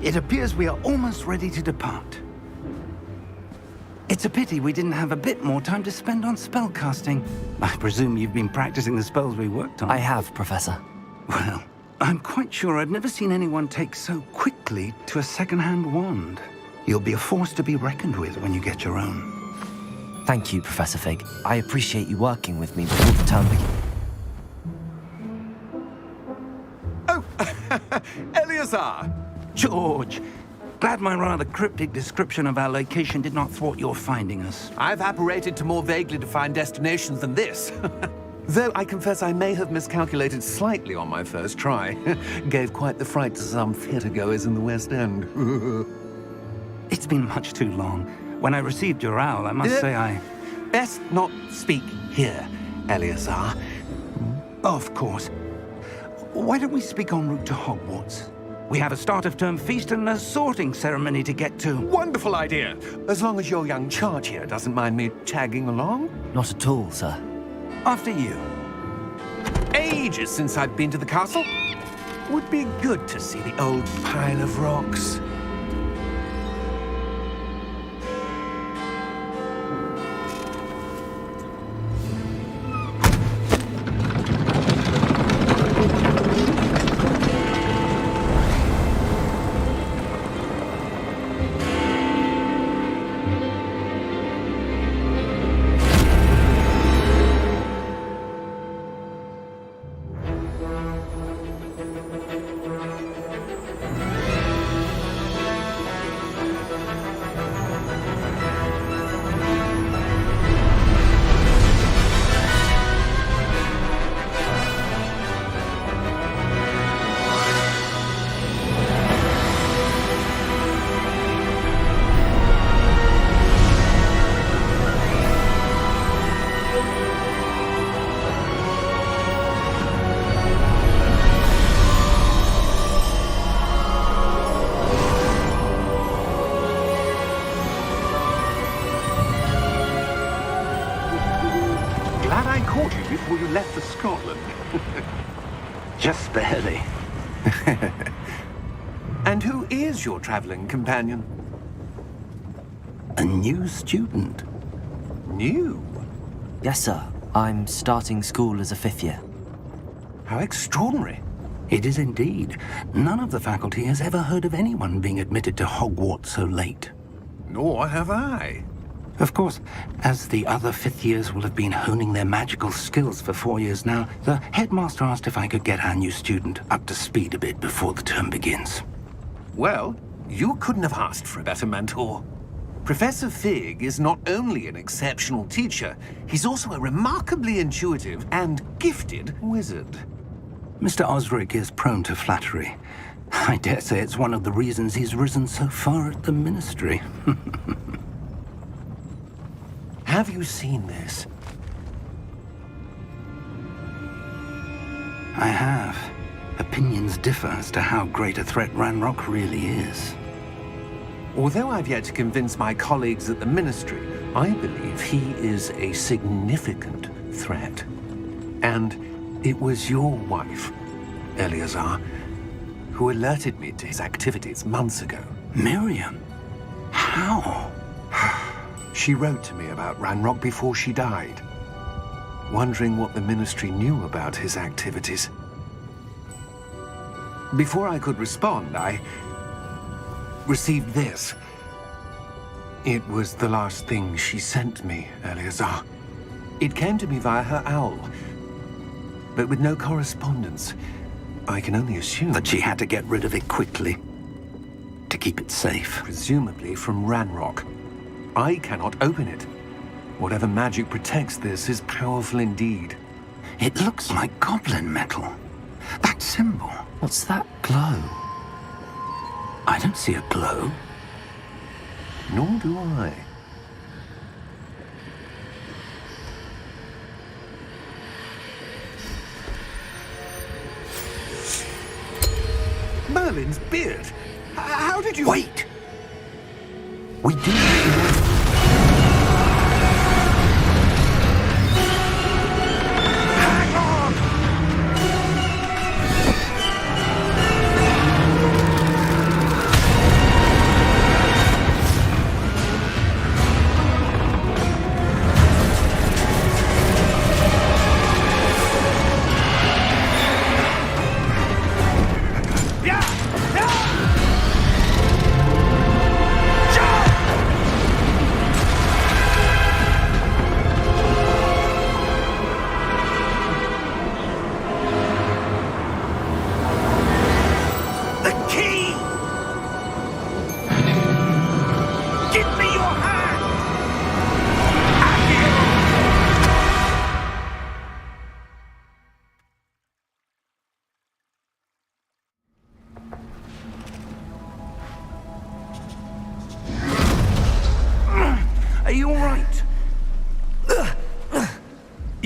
It appears we are almost ready to depart. It's a pity we didn't have a bit more time to spend on spellcasting. I presume you've been practicing the spells we worked on. I have, Professor. Well, I'm quite sure I've never seen anyone take so quickly to a second-hand wand. You'll be a force to be reckoned with when you get your own. Thank you, Professor Fig. I appreciate you working with me before the term begins. Oh, Eleazar! George, glad my rather cryptic description of our location did not thwart your finding us. I've apparated to more vaguely defined destinations than this. Though I confess I may have miscalculated slightly on my first try. Gave quite the fright to some theatre-goers in the West End. It's been much too long. When I received your owl, I must say I... Best not speak here, Eleazar. Of course. Why don't we speak en route to Hogwarts? We have a start-of-term feast and a sorting ceremony to get to. Wonderful idea! As long as your young charge here doesn't mind me tagging along. Not at all, sir. After you. Ages since I've been to the castle. Would be good to see the old pile of rocks. Before you left for Scotland. Just barely. And who is your traveling companion? A new student. New? Yes, sir. I'm starting school as a 5th year. How extraordinary. It is indeed. None of the faculty has ever heard of anyone being admitted to Hogwarts so late. Nor have I. Of course, as the other 5th years will have been honing their magical skills for 4 years now, the headmaster asked if I could get our new student up to speed a bit before the term begins. Well, you couldn't have asked for a better mentor. Professor Fig is not only an exceptional teacher, he's also a remarkably intuitive and gifted wizard. Mr. Osric is prone to flattery. I dare say it's one of the reasons he's risen so far at the ministry. Have you seen this? I have. Opinions differ as to how great a threat Ranrock really is. Although I've yet to convince my colleagues at the Ministry, I believe he is a significant threat. And it was your wife, Eleazar, who alerted me to his activities months ago. Miriam? How? She wrote to me about Ranrock before she died, wondering what the Ministry knew about his activities. Before I could respond, I received this. It was the last thing she sent me, Eleazar. It came to me via her owl, but with no correspondence. I can only assume That she had to get rid of it quickly, to keep it safe. presumably from Ranrock. I cannot open it. Whatever magic protects this is powerful indeed. It looks like goblin metal. That symbol. What's that glow? I don't see a glow. Nor do I. Merlin's beard! How did you... Wait! We do...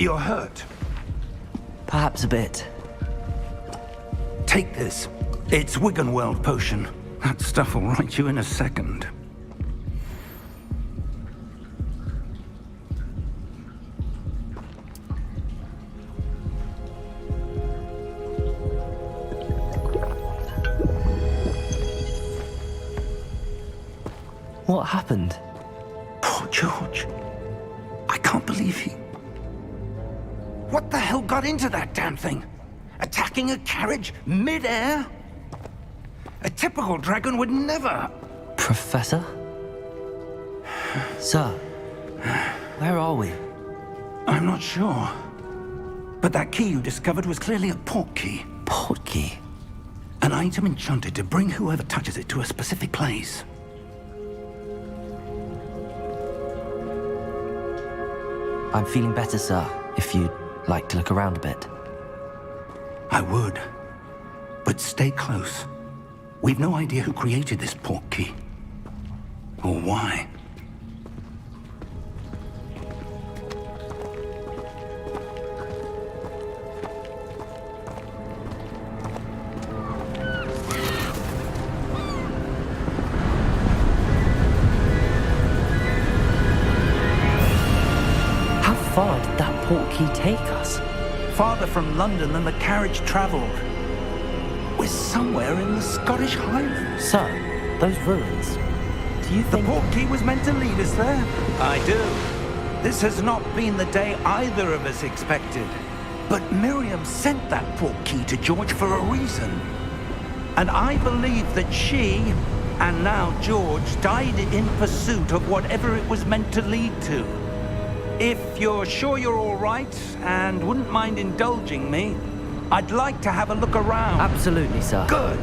You're hurt. Perhaps a bit. Take this. It's Wiggenweld potion. That stuff will right you in a second. What happened? Poor George. I can't believe he... What the hell got into that damn thing? Attacking a carriage mid-air? A typical dragon would never... Professor? Sir, where are we? I'm not sure. But that key you discovered was clearly a portkey. Portkey? An item enchanted to bring whoever touches it to a specific place. I'm feeling better, sir, if you'd like to look around a bit. I would. But stay close. We've no idea who created this portkey. Or why. How far did that portkey take us? Farther from London than the carriage travelled. We're somewhere in the Scottish Highlands. Sir, those ruins. Do you The think... portkey was meant to lead us there? I do. This has not been the day either of us expected. But Miriam sent that portkey to George for a reason. And I believe that she, and now George, died in pursuit of whatever it was meant to lead to. If you're sure you're all right, and wouldn't mind indulging me, I'd like to have a look around. Absolutely, sir. Good.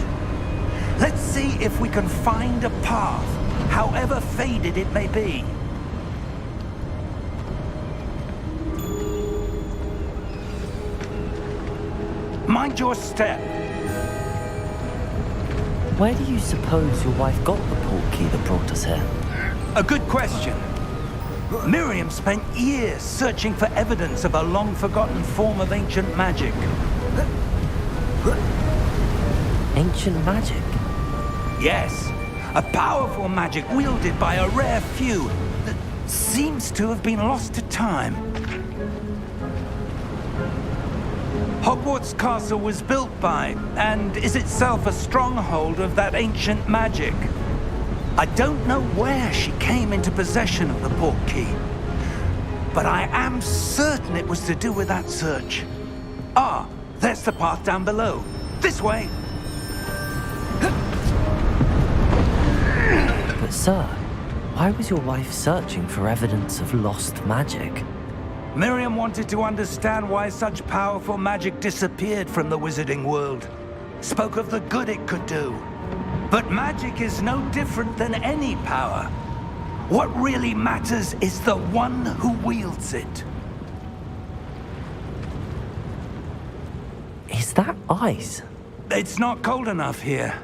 Let's see if we can find a path, however faded it may be. Mind your step. Where do you suppose your wife got the portkey that brought us here? A good question. Miriam spent years searching for evidence of a long-forgotten form of ancient magic. Ancient magic? Yes, a powerful magic wielded by a rare few that seems to have been lost to time. Hogwarts Castle was built by, and is itself a stronghold of that ancient magic. I don't know where she came into possession of the portkey, but I am certain it was to do with that search. Ah, there's the path down below. This way! But sir, why was your wife searching for evidence of lost magic? Miriam wanted to understand why such powerful magic disappeared from the wizarding world. Spoke of the good it could do. But magic is no different than any power. What really matters is the one who wields it. Is that ice? It's not cold enough here.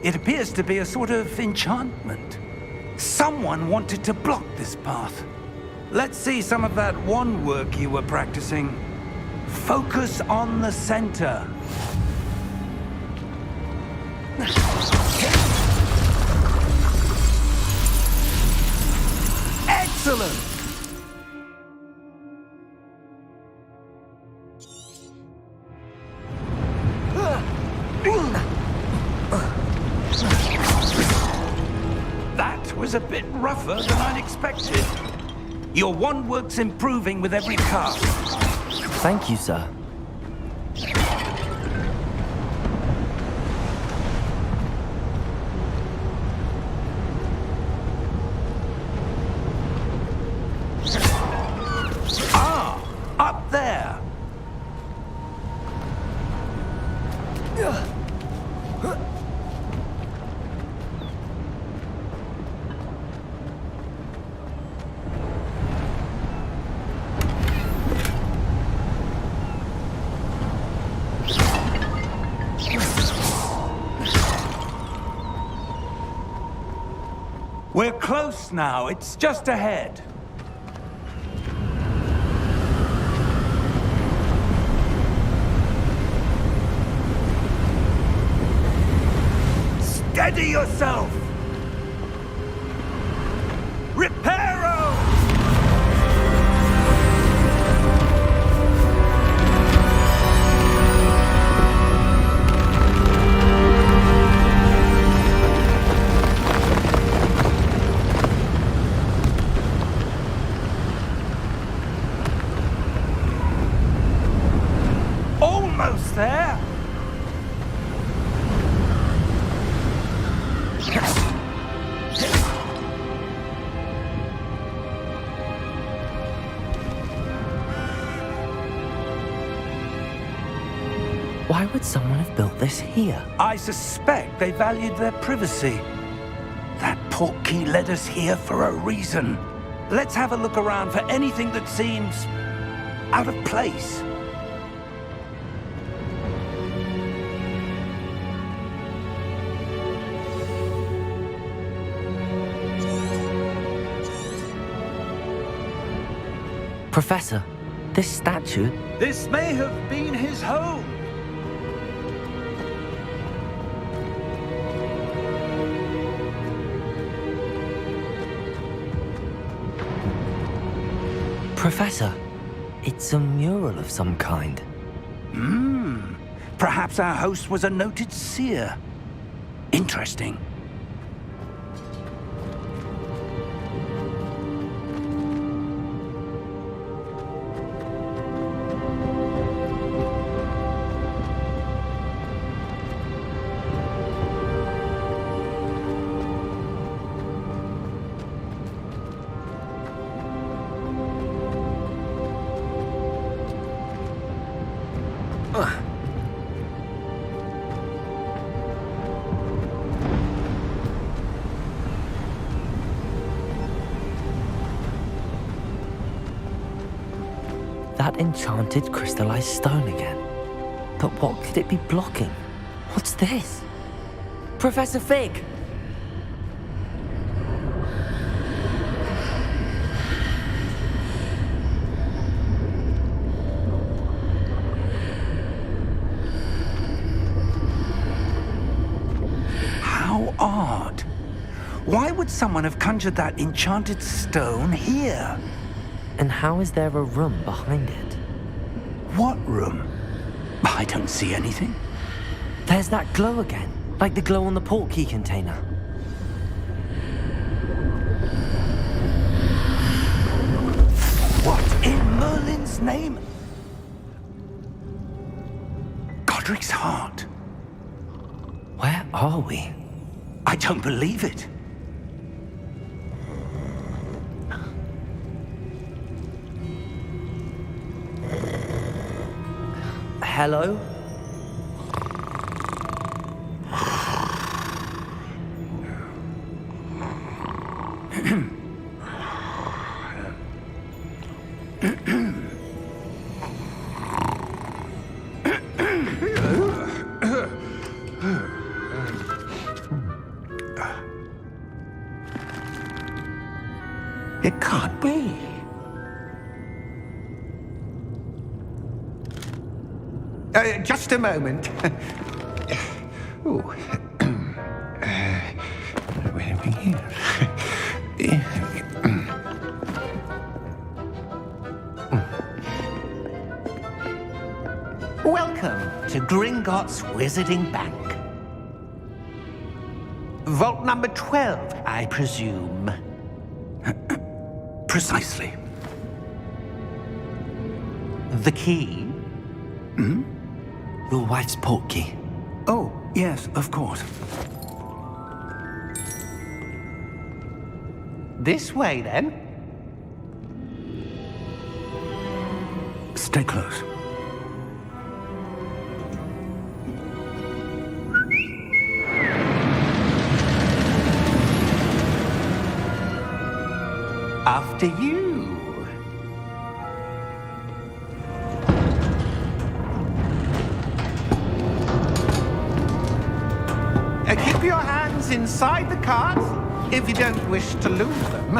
It appears to be a sort of enchantment. Someone wanted to block this path. Let's see some of that wand work you were practicing. Focus on the center. Excellent! That was a bit rougher than I'd expected. Your wand work's improving with every cast. Thank you, sir. Ah, up there. We're close now. It's just ahead. Steady yourself! Reparo! Almost there! Why would someone have built this here? I suspect they valued their privacy. That portkey led us here for a reason. Let's have a look around for anything that seems out of place. Professor, this statue... This may have been his home. Professor, it's a mural of some kind. Perhaps our host was a noted seer. Interesting. That enchanted crystallized stone again. But what could it be blocking? What's this? Professor Fig! How odd. Why would someone have conjured that enchanted stone here? And how is there a room behind it? What room? I don't see anything. There's that glow again, like the glow on the portkey container. What in Merlin's name? Godric's heart. Where are we? I don't believe it. Hello? It can't be. Just a moment. Ooh. Where are we here? Welcome to Gringotts Wizarding Bank. Vault number 12, I presume. Precisely. The key? Your wife's portkey. Oh, yes, of course. This way, then. Stay close. After you. Keep your hands inside the cart if you don't wish to lose them.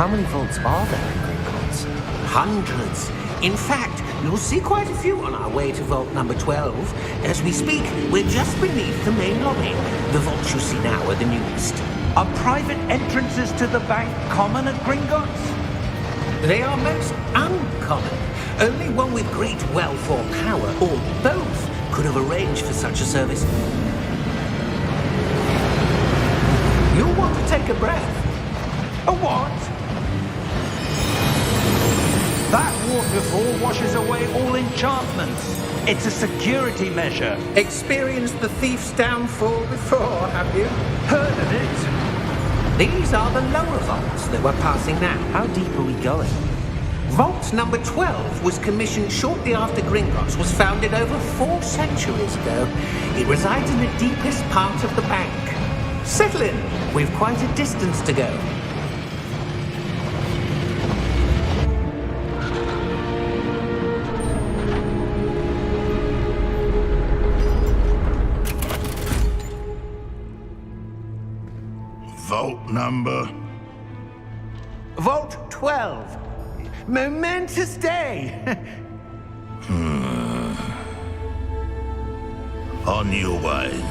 How many vaults are there in Gringotts? Hundreds. In fact, you'll see quite a few on our way to vault number 12. As we speak, we're just beneath the main lobby. The vaults you see now are the newest. Are private entrances to the bank common at Gringotts? They are most uncommon. Only one with great wealth or power, or both, could have arranged for such a service. You'll want to take a breath. A what? That waterfall washes away all enchantments. It's a security measure. Experienced the thief's downfall before, have you? Heard of it? These are the lower vaults that we're passing now. How deep are we going? Vault number 12 was commissioned shortly after Gringotts was founded over 4 centuries ago. It resides in the deepest part of the bank. Settle in. We've quite a distance to go. Vault number? Vault 12. Momentous day. On your way.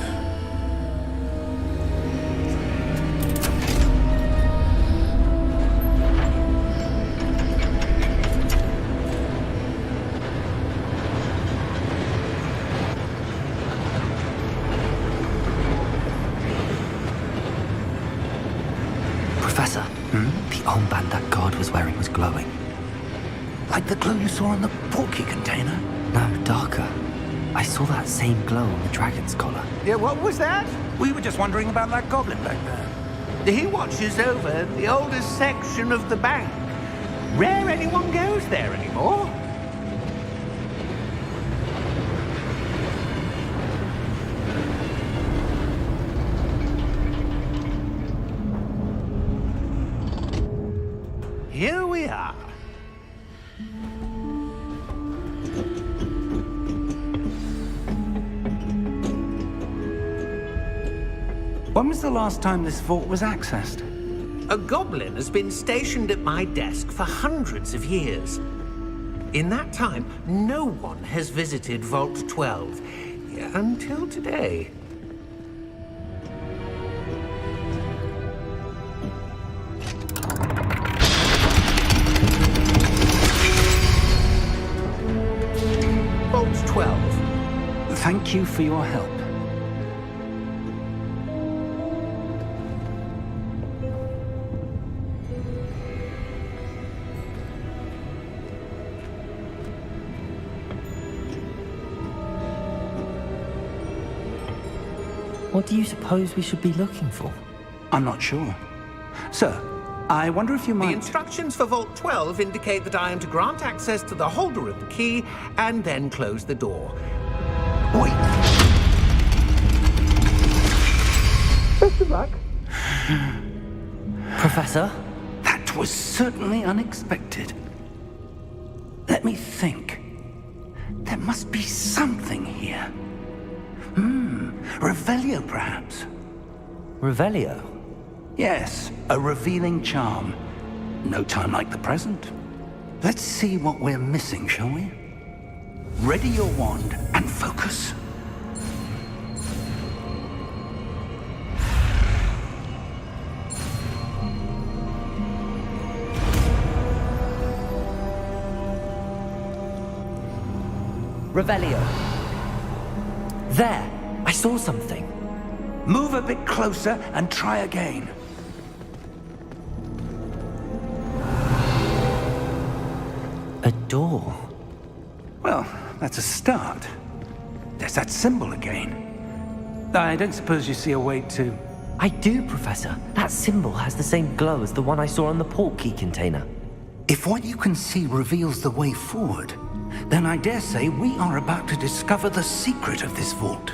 Professor, the armband that guard was wearing was glowing. Like the glow you saw in the portkey container? No, darker. I saw that same glow on the dragon's collar. Yeah, what was that? We were just wondering about that goblin back there. He watches over the oldest section of the bank. Rare anyone goes there anymore. Here we are. When was the last time this vault was accessed? A goblin has been stationed at my desk for hundreds of years. In that time, no one has visited Vault 12 until today. Vault 12. Thank you for your help. What do you suppose we should be looking for? I'm not sure. Sir, I wonder if you The might... instructions for Vault 12 indicate that I am to grant access to the holder of the key and then close the door. Wait. Best of luck. Professor? That was certainly unexpected. Let me think. There must be something here. Revelio, perhaps? Revelio? Yes, a revealing charm. No time like the present. Let's see what we're missing, shall we? Ready your wand and focus. Revelio. There! I saw something. Move a bit closer and try again. A door. Well, that's a start. There's that symbol again. I don't suppose you see a way to... I do, Professor. That symbol has the same glow as the one I saw on the portkey container. If what you can see reveals the way forward, then I dare say we are about to discover the secret of this vault.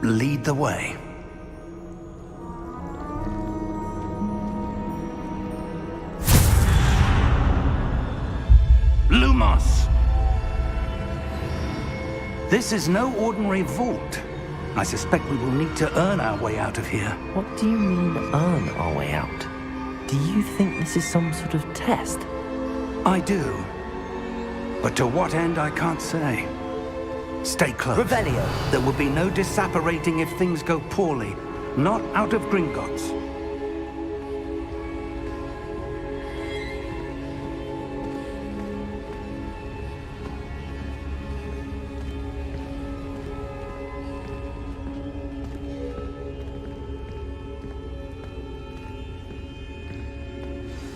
Lead the way. Lumos! This is no ordinary vault. I suspect we will need to earn our way out of here. What do you mean, earn our way out? Do you think this is some sort of test? I do. But to what end, I can't say. Stay close. Revelio! There will be no disapparating if things go poorly. Not out of Gringotts.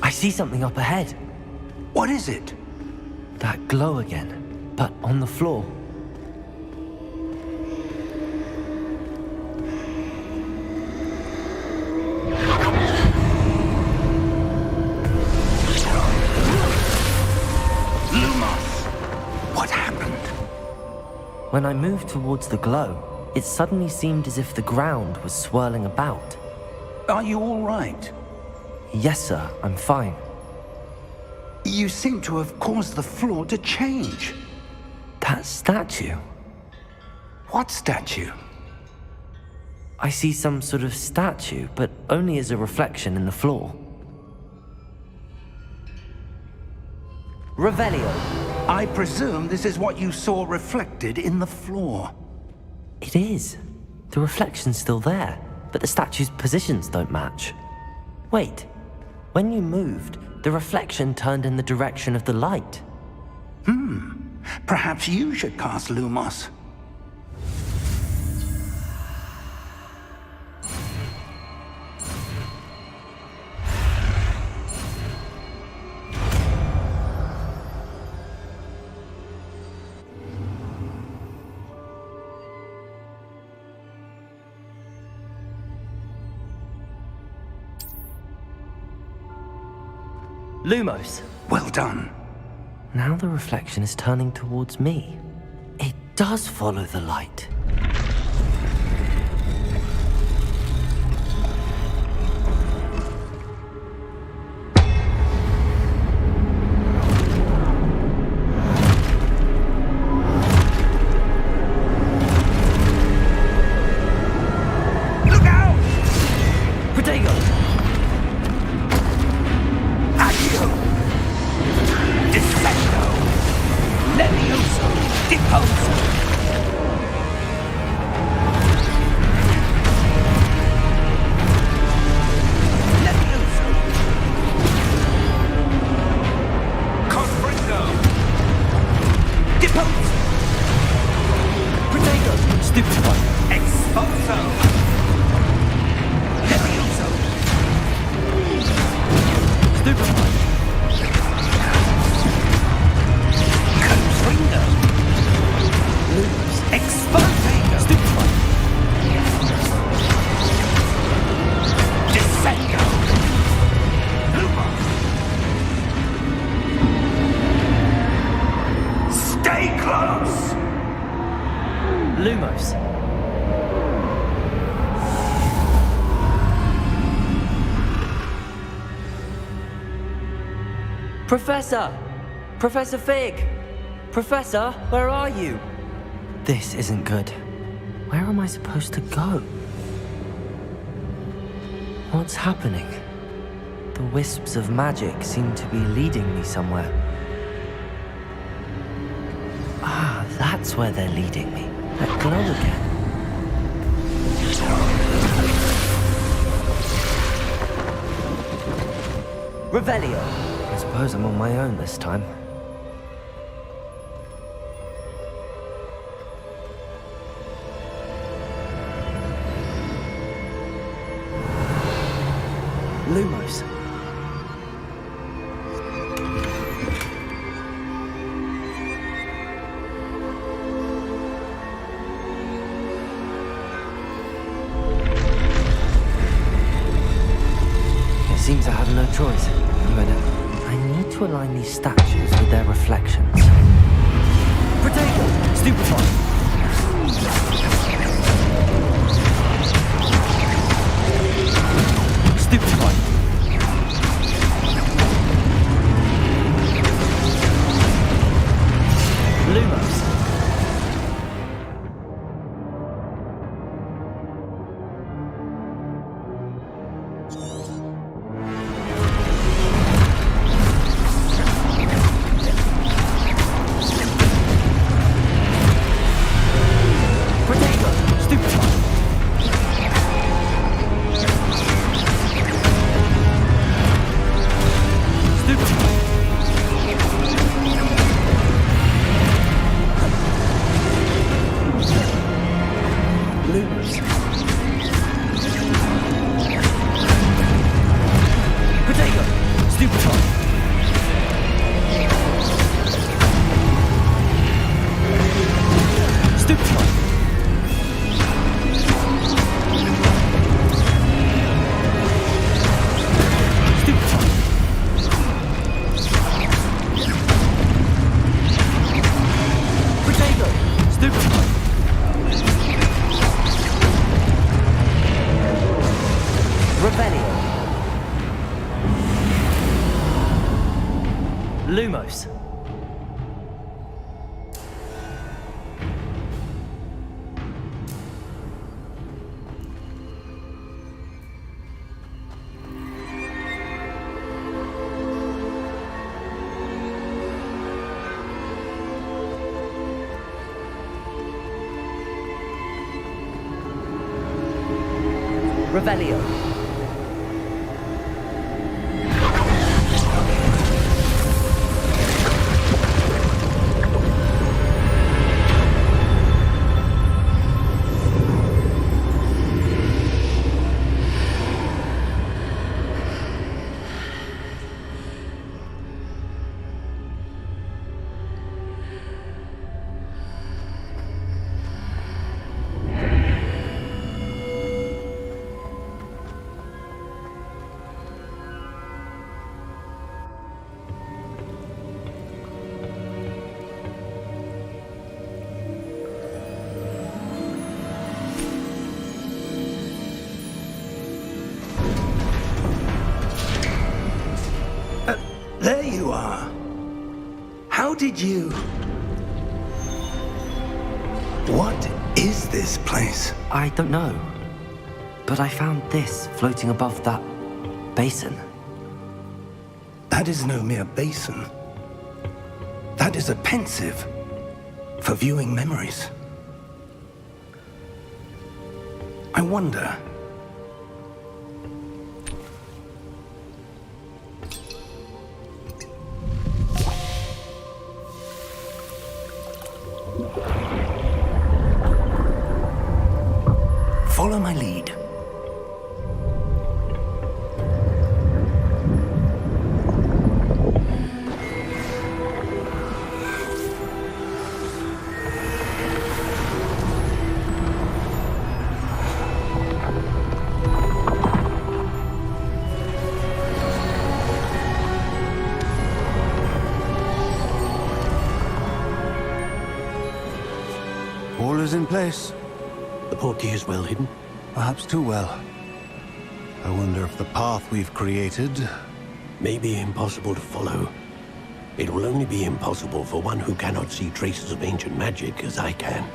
I see something up ahead. What is it? That glow again, but on the floor. What happened? When I moved towards the glow, it suddenly seemed as if the ground was swirling about. Are you all right? Yes, sir, I'm fine. You seem to have caused the floor to change. That statue? What statue? I see some sort of statue, but only as a reflection in the floor. Revelio! I presume this is what you saw reflected in the floor. It is. The reflection's still there, but the statue's positions don't match. Wait. When you moved, the reflection turned in the direction of the light. Perhaps you should cast Lumos. Lumos! Well done. Now the reflection is turning towards me. It does follow the light. Look out! Protego! Accio! Dissecto! Levioso! Deposo! Levioso! Confringo! Deposo! Protego! Stupefy! Exposo! Levioso! Stupefy! Confringo! Lumos! Exposego! Stupefy! Dissecto! Lumos! Stay close! Lumos! Professor! Professor Fig! Professor, where are you? This isn't good. Where am I supposed to go? What's happening? The wisps of magic seem to be leading me somewhere. Ah, that's where they're leading me. That glow again. Revelio! I suppose I'm on my own this time. Lumos. It seems I have no choice. I need to align these statues with their reflections. Protego! Stupefy! Stupefy! Lumos! Lumos. Revelio. There you are. How did you... What is this place? I don't know. But I found this floating above that basin. That is no mere basin. That is a pensive for viewing memories. I wonder... Follow my lead. All is in place. The portkey is well hidden. Perhaps too well. I wonder if the path we've created... May be impossible to follow. It will only be impossible for one who cannot see traces of ancient magic as I can.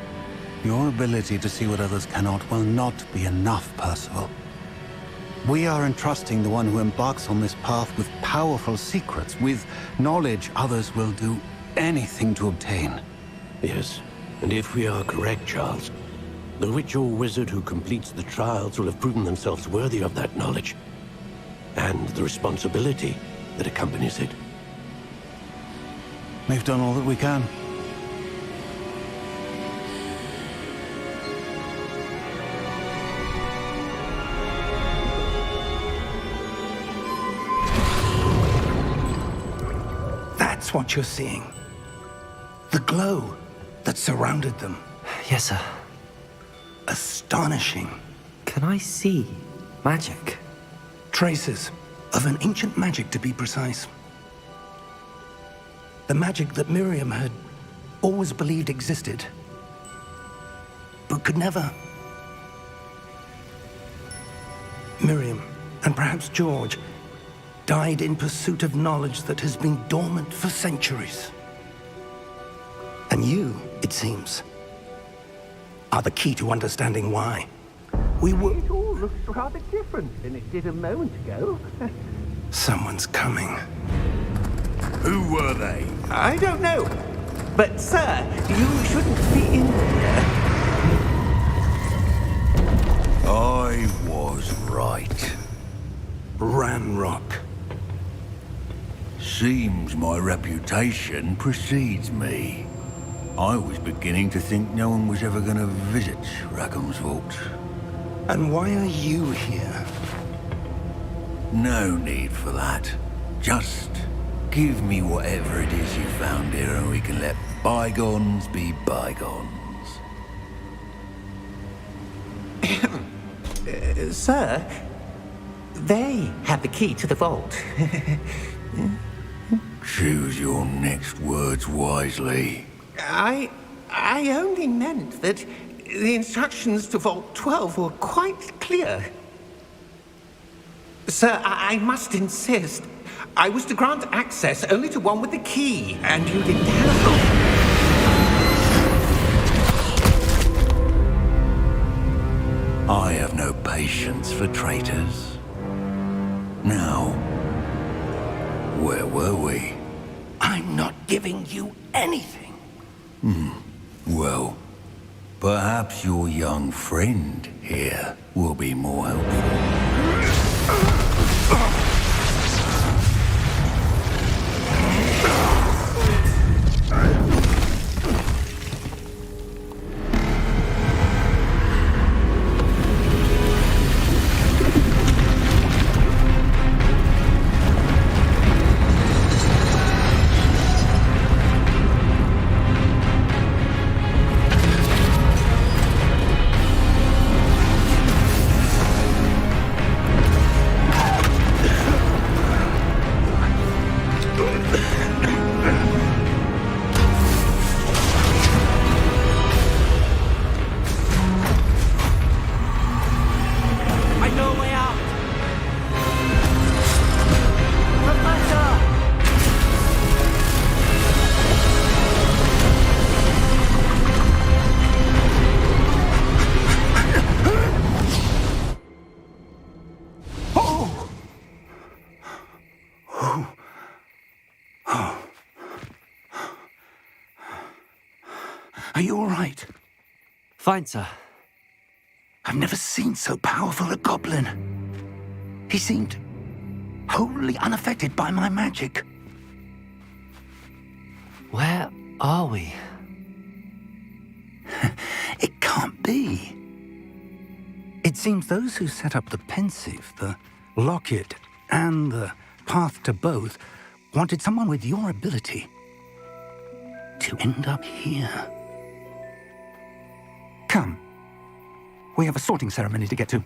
Your ability to see what others cannot will not be enough, Percival. We are entrusting the one who embarks on this path with powerful secrets, with knowledge others will do anything to obtain. Yes, and if we are correct, Charles, the witch or wizard who completes the trials will have proven themselves worthy of that knowledge, and the responsibility that accompanies it. We've done all that we can. That's what you're seeing. The glow that surrounded them. Yes, sir. Astonishing. Can I see magic? Traces of an ancient magic, to be precise. The magic that Miriam had always believed existed, but could never. Miriam, and perhaps George, died in pursuit of knowledge that has been dormant for centuries. And you, it seems, are the key to understanding why. It all looks rather different than it did a moment ago. Someone's coming. Who were they? I don't know. But, sir, you shouldn't be in here. I was right. Ranrock. Seems my reputation precedes me. I was beginning to think no one was ever going to visit Rackham's vault. And why are you here? No need for that. Just give me whatever it is you found here and we can let bygones be bygones. Sir, they have the key to the vault. Choose your next words wisely. I only meant that the instructions to Vault 12 were quite clear. Sir, I must insist. I was to grant access only to one with the key, and you didn't have... I have no patience for traitors. Now, where were we? I'm not giving you anything. Well, perhaps your young friend here will be more helpful. Are you all right? Fine, sir. I've never seen so powerful a goblin. He seemed wholly unaffected by my magic. Where are we? It can't be. It seems those who set up the pensive, the locket, and the path to both wanted someone with your ability to end up here. Come. We have a sorting ceremony to get to.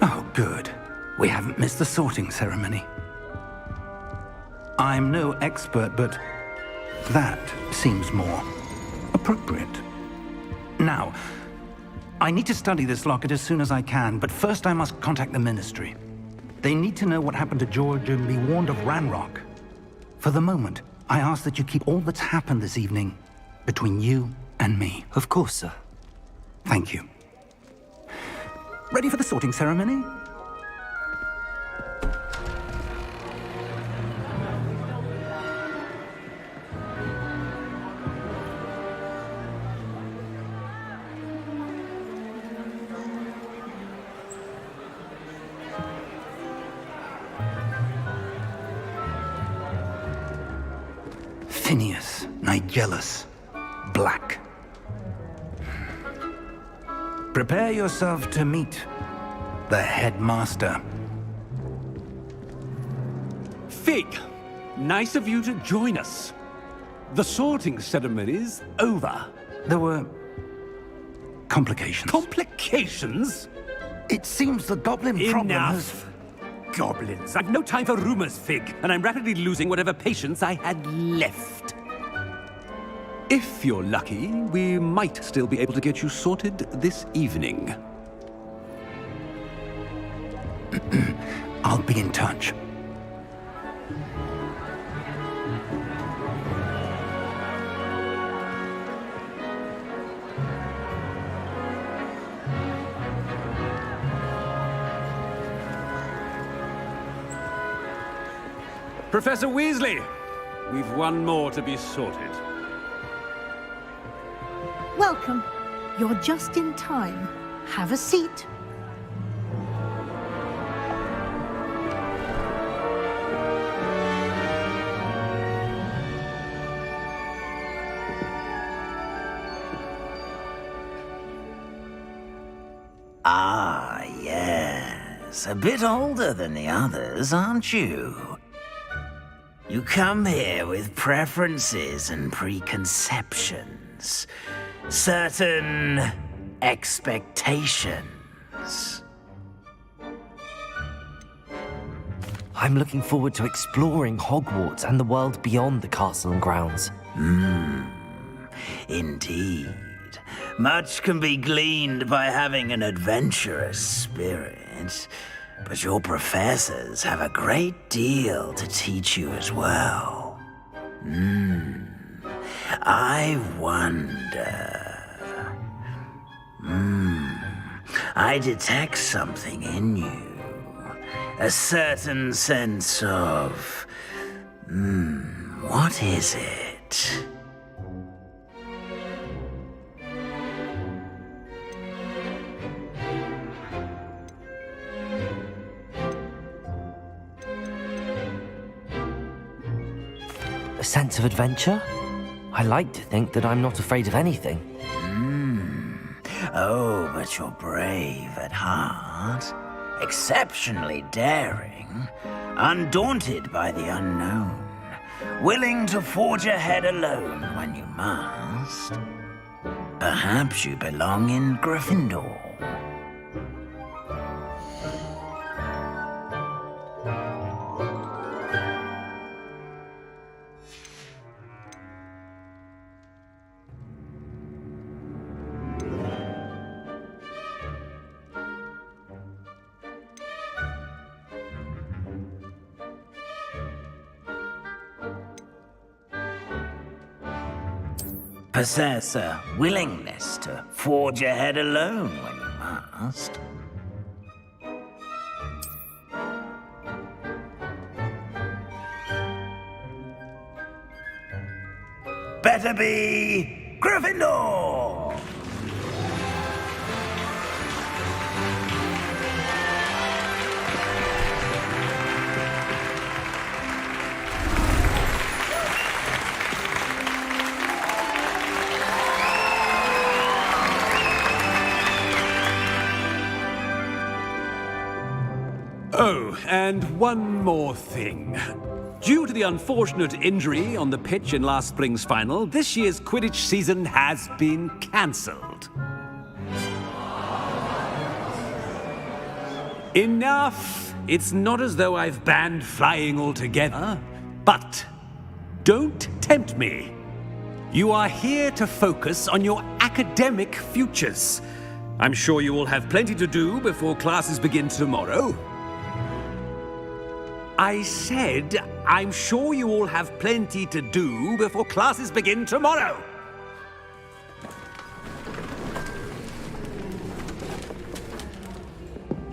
Oh, good. We haven't missed the sorting ceremony. I'm no expert, but that seems more appropriate. Now, I need to study this locket as soon as I can, but first I must contact the Ministry. They need to know what happened to George and be warned of Ranrock. For the moment, I ask that you keep all that's happened this evening between you and me. Of course, sir. Thank you. Ready for the sorting ceremony? Phineas, Nigellus, Black. Prepare yourself to meet the headmaster. Fig, nice of you to join us. The sorting ceremony's over. There were complications. Complications? It seems the goblin problem has... Enough! Goblins. I've no time for rumors, Fig, and I'm rapidly losing whatever patience I had left. If you're lucky, we might still be able to get you sorted this evening. I'll be in touch. Professor Weasley, we've one more to be sorted. Welcome. You're just in time. Have a seat. Ah, yes. A bit older than the others, aren't you? You come here with preferences and preconceptions. Certain expectations. I'm looking forward to exploring Hogwarts and the world beyond the castle and grounds. Indeed. Much can be gleaned by having an adventurous spirit, but your professors have a great deal to teach you as well. I wonder... I detect something in you. A certain sense of... what is it? A sense of adventure? I like to think that I'm not afraid of anything. Oh, but you're brave at heart. Exceptionally daring. Undaunted by the unknown. Willing to forge ahead alone when you must. Perhaps you belong in Gryffindor. Possess a willingness to forge ahead alone when you must. Better be Gryffindor! Oh, and one more thing. Due to the unfortunate injury on the pitch in last spring's final, this year's Quidditch season has been cancelled. Enough! It's not as though I've banned flying altogether, but don't tempt me. You are here to focus on your academic futures. I'm sure you will have plenty to do before classes begin tomorrow. I said, I'm sure you all have plenty to do before classes begin tomorrow.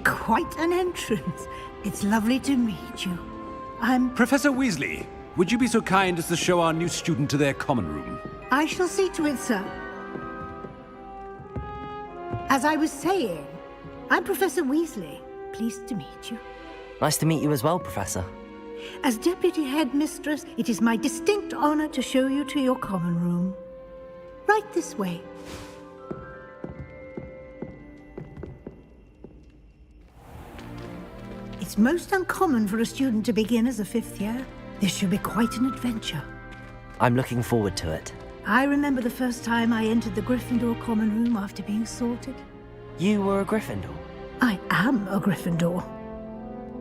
Quite an entrance. It's lovely to meet you. Professor Weasley, would you be so kind as to show our new student to their common room? I shall see to it, sir. As I was saying, I'm Professor Weasley. Pleased to meet you. Nice to meet you as well, Professor. As Deputy Headmistress, it is my distinct honor to show you to your common room. Right this way. It's most uncommon for a student to begin as a fifth year. This should be quite an adventure. I'm looking forward to it. I remember the first time I entered the Gryffindor common room after being sorted. You were a Gryffindor? I am a Gryffindor.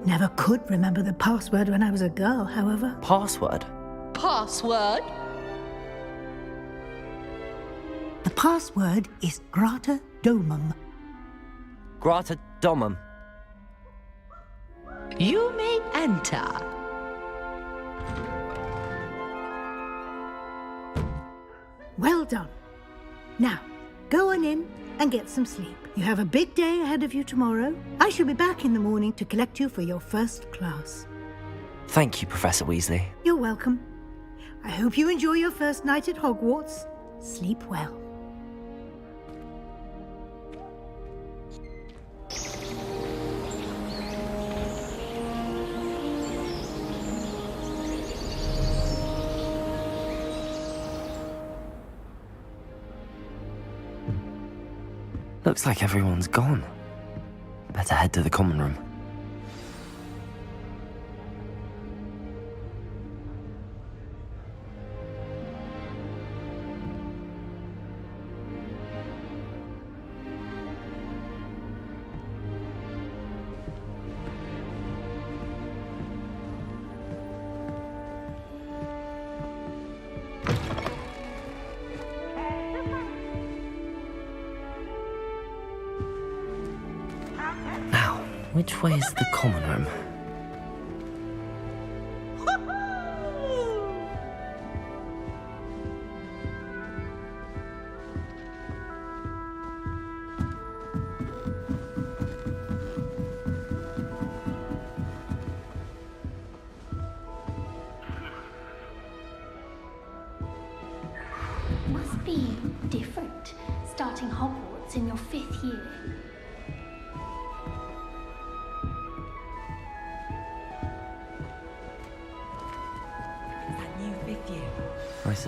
Never could remember the password when I was a girl, however. Password? Password? The password is Grata Domum. Grata Domum. You may enter. Well done. Now, go on in and get some sleep. You have a big day ahead of you tomorrow. I shall be back in the morning to collect you for your first class. Thank you, Professor Weasley. You're welcome. I hope you enjoy your first night at Hogwarts. Sleep well. Looks like everyone's gone. Better head to the common room. Which way is the common room? Must be different, starting Hogwarts in your 5th year.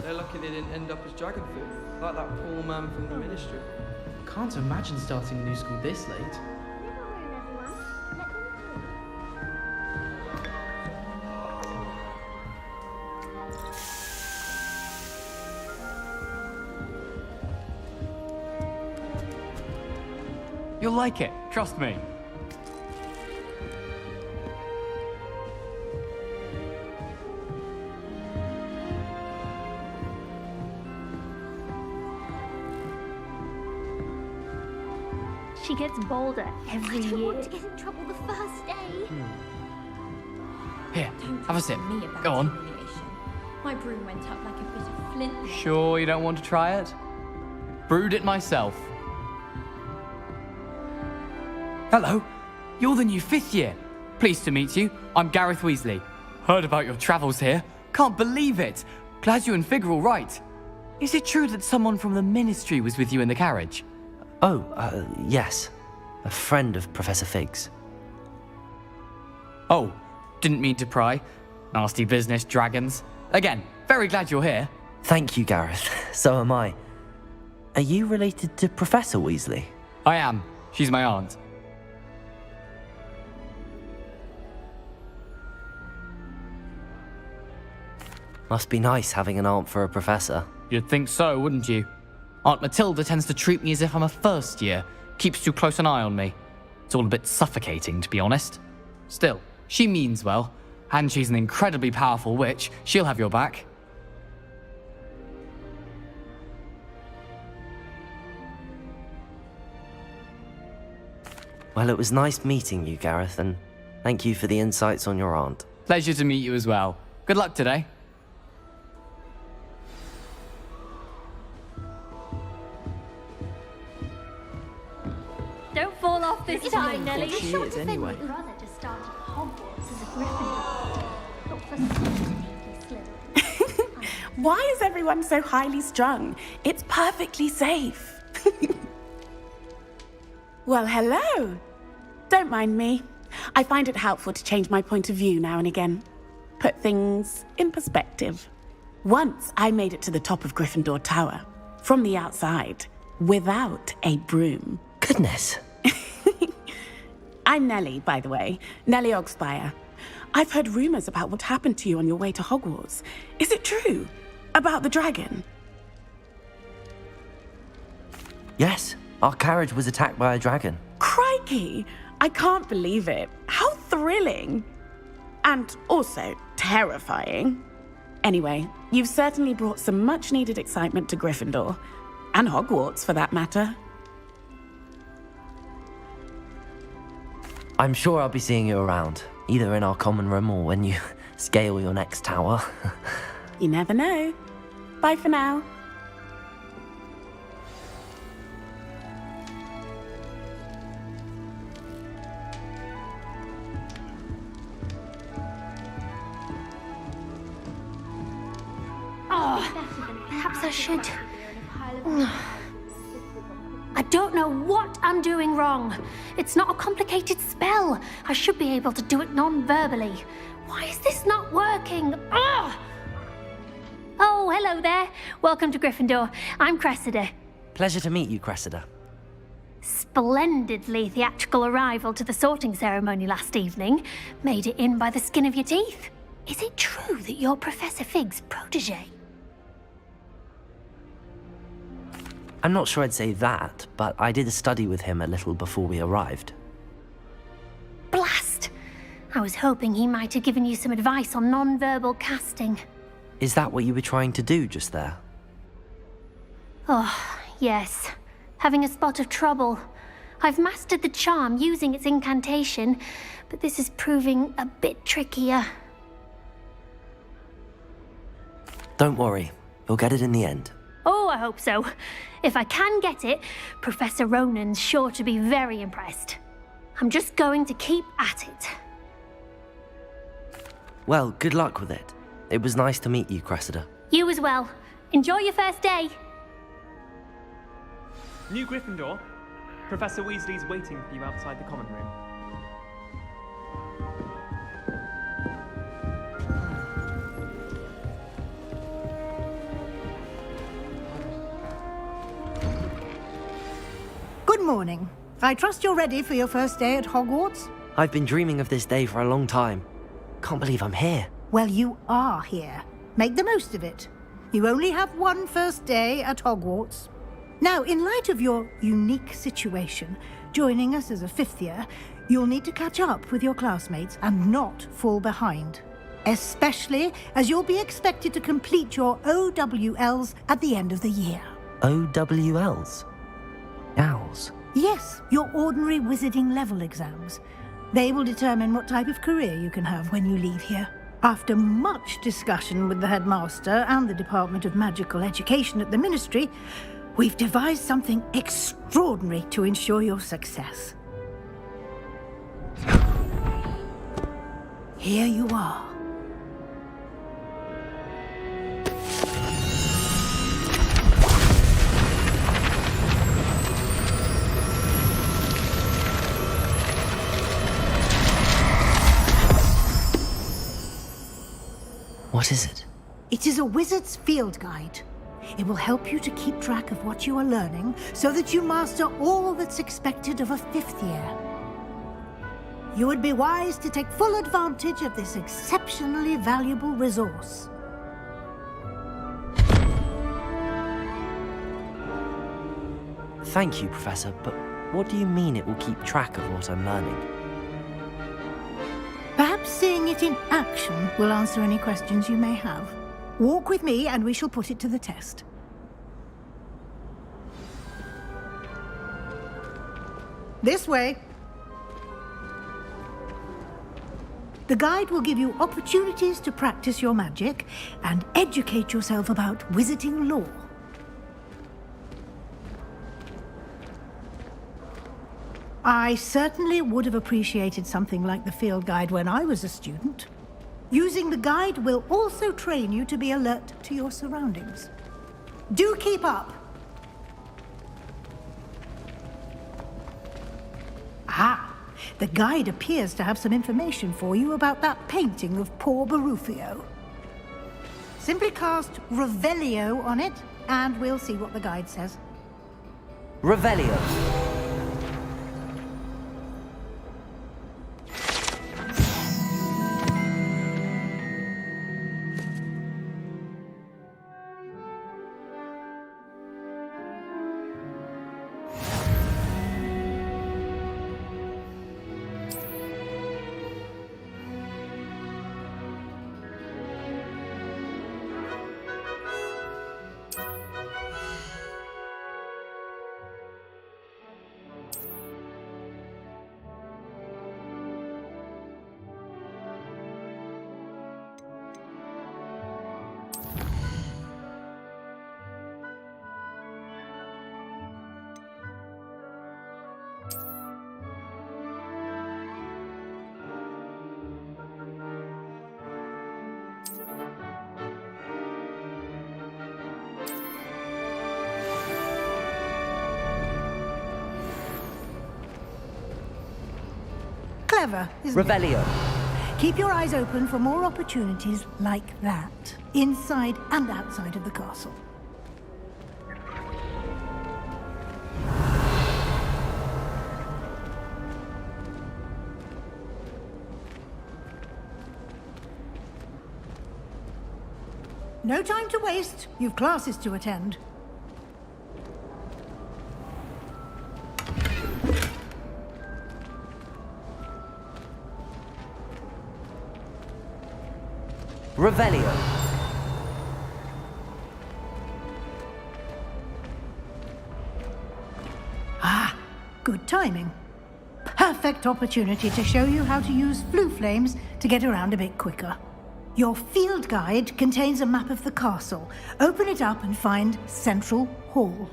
They're lucky they didn't end up as dragon food, like that poor man from the ministry. Can't imagine starting a new school this late. You'll like it, trust me. She gets bolder every year. I don't want to get in trouble the first day. Here, Don't have a talk sip. to me about Go on. humiliation. My broom went up like a bit of flint. Sure you don't want to try it? Brewed it myself. Hello, you're the new 5th year. Pleased to meet you. I'm Gareth Weasley. Heard about your travels here. Can't believe it. Glad you and Fig are all right. Is it true that someone from the ministry was with you in the carriage? Oh, yes. A friend of Professor Fig's. Oh, didn't mean to pry. Nasty business, dragons. Again, very glad you're here. Thank you, Gareth. So am I. Are you related to Professor Weasley? I am. She's my aunt. Must be nice having an aunt for a professor. You'd think so, wouldn't you? Aunt Matilda tends to treat me as if I'm a first year. Keeps too close an eye on me. It's all a bit suffocating, to be honest. Still, she means well. And she's an incredibly powerful witch. She'll have your back. Well, it was nice meeting you, Gareth, and thank you for the insights on your aunt. Pleasure to meet you as well. Good luck today. Don't fall off this time, Nelly. She is anyway. Brother just started Hogwarts as a Gryffindor. Not for some Slytherin. Why is everyone so highly strung? It's perfectly safe. Well, hello. Don't mind me. I find it helpful to change my point of view now and again. Put things in perspective. Once I made it to the top of Gryffindor Tower, from the outside, without a broom. Goodness. I'm Nellie, by the way. Nellie Ogspire. I've heard rumors about what happened to you on your way to Hogwarts. Is it true? About the dragon? Yes, our carriage was attacked by a dragon. Crikey! I can't believe it. How thrilling! And also terrifying. Anyway, you've certainly brought some much-needed excitement to Gryffindor. And Hogwarts, for that matter. I'm sure I'll be seeing you around, either in our common room or when you scale your next tower. You never know. Bye for now. Perhaps I should... I don't know what I'm doing wrong. It's not a complicated spell. I should be able to do it non-verbally. Why is this not working? Ugh! Oh, hello there. Welcome to Gryffindor. I'm Cressida. Pleasure to meet you, Cressida. Splendidly theatrical arrival to the sorting ceremony last evening. Made it in by the skin of your teeth. Is it true that you're Professor Fig's protege? I'm not sure I'd say that, but I did study with him a little before we arrived. Blast! I was hoping he might have given you some advice on non-verbal casting. Is that what you were trying to do just there? Oh, yes. Having a spot of trouble. I've mastered the charm using its incantation, but this is proving a bit trickier. Don't worry, you'll get it in the end. Oh, I hope so. If I can get it, Professor Ronan's sure to be very impressed. I'm just going to keep at it. Well, good luck with it. It was nice to meet you, Cressida. You as well. Enjoy your first day. New Gryffindor. Professor Weasley's waiting for you outside the common room. Good morning. I trust you're ready for your first day at Hogwarts? I've been dreaming of this day for a long time. Can't believe I'm here. Well, you are here. Make the most of it. You only have one first day at Hogwarts. Now, in light of your unique situation, joining us as a fifth year, you'll need to catch up with your classmates and not fall behind. Especially as you'll be expected to complete your OWLs at the end of the year. OWLs? Owls? Yes, your ordinary wizarding level exams. They will determine what type of career you can have when you leave here. After much discussion with the headmaster and the Department of Magical Education at the Ministry, we've devised something extraordinary to ensure your success. Here you are. What is it? It is a wizard's field guide. It will help you to keep track of what you are learning so that you master all that's expected of a fifth year. You would be wise to take full advantage of this exceptionally valuable resource. Thank you, Professor, but what do you mean it will keep track of what I'm learning? Perhaps seeing it in action will answer any questions you may have. Walk with me and we shall put it to the test. This way. The guide will give you opportunities to practice your magic and educate yourself about wizarding lore. I certainly would have appreciated something like the field guide when I was a student. Using the guide will also train you to be alert to your surroundings. Do keep up! Ah, the guide appears to have some information for you about that painting of poor Barufio. Simply cast Revelio on it, and we'll see what the guide says. Revelio. clever, isn't it? Revelio. Keep your eyes open for more opportunities like that, inside and outside of the castle. No time to waste. You've classes to attend. Revelio. Ah, good timing. Perfect opportunity to show you how to use flue flames to get around a bit quicker. Your field guide contains a map of the castle. Open it up and find Central Hall.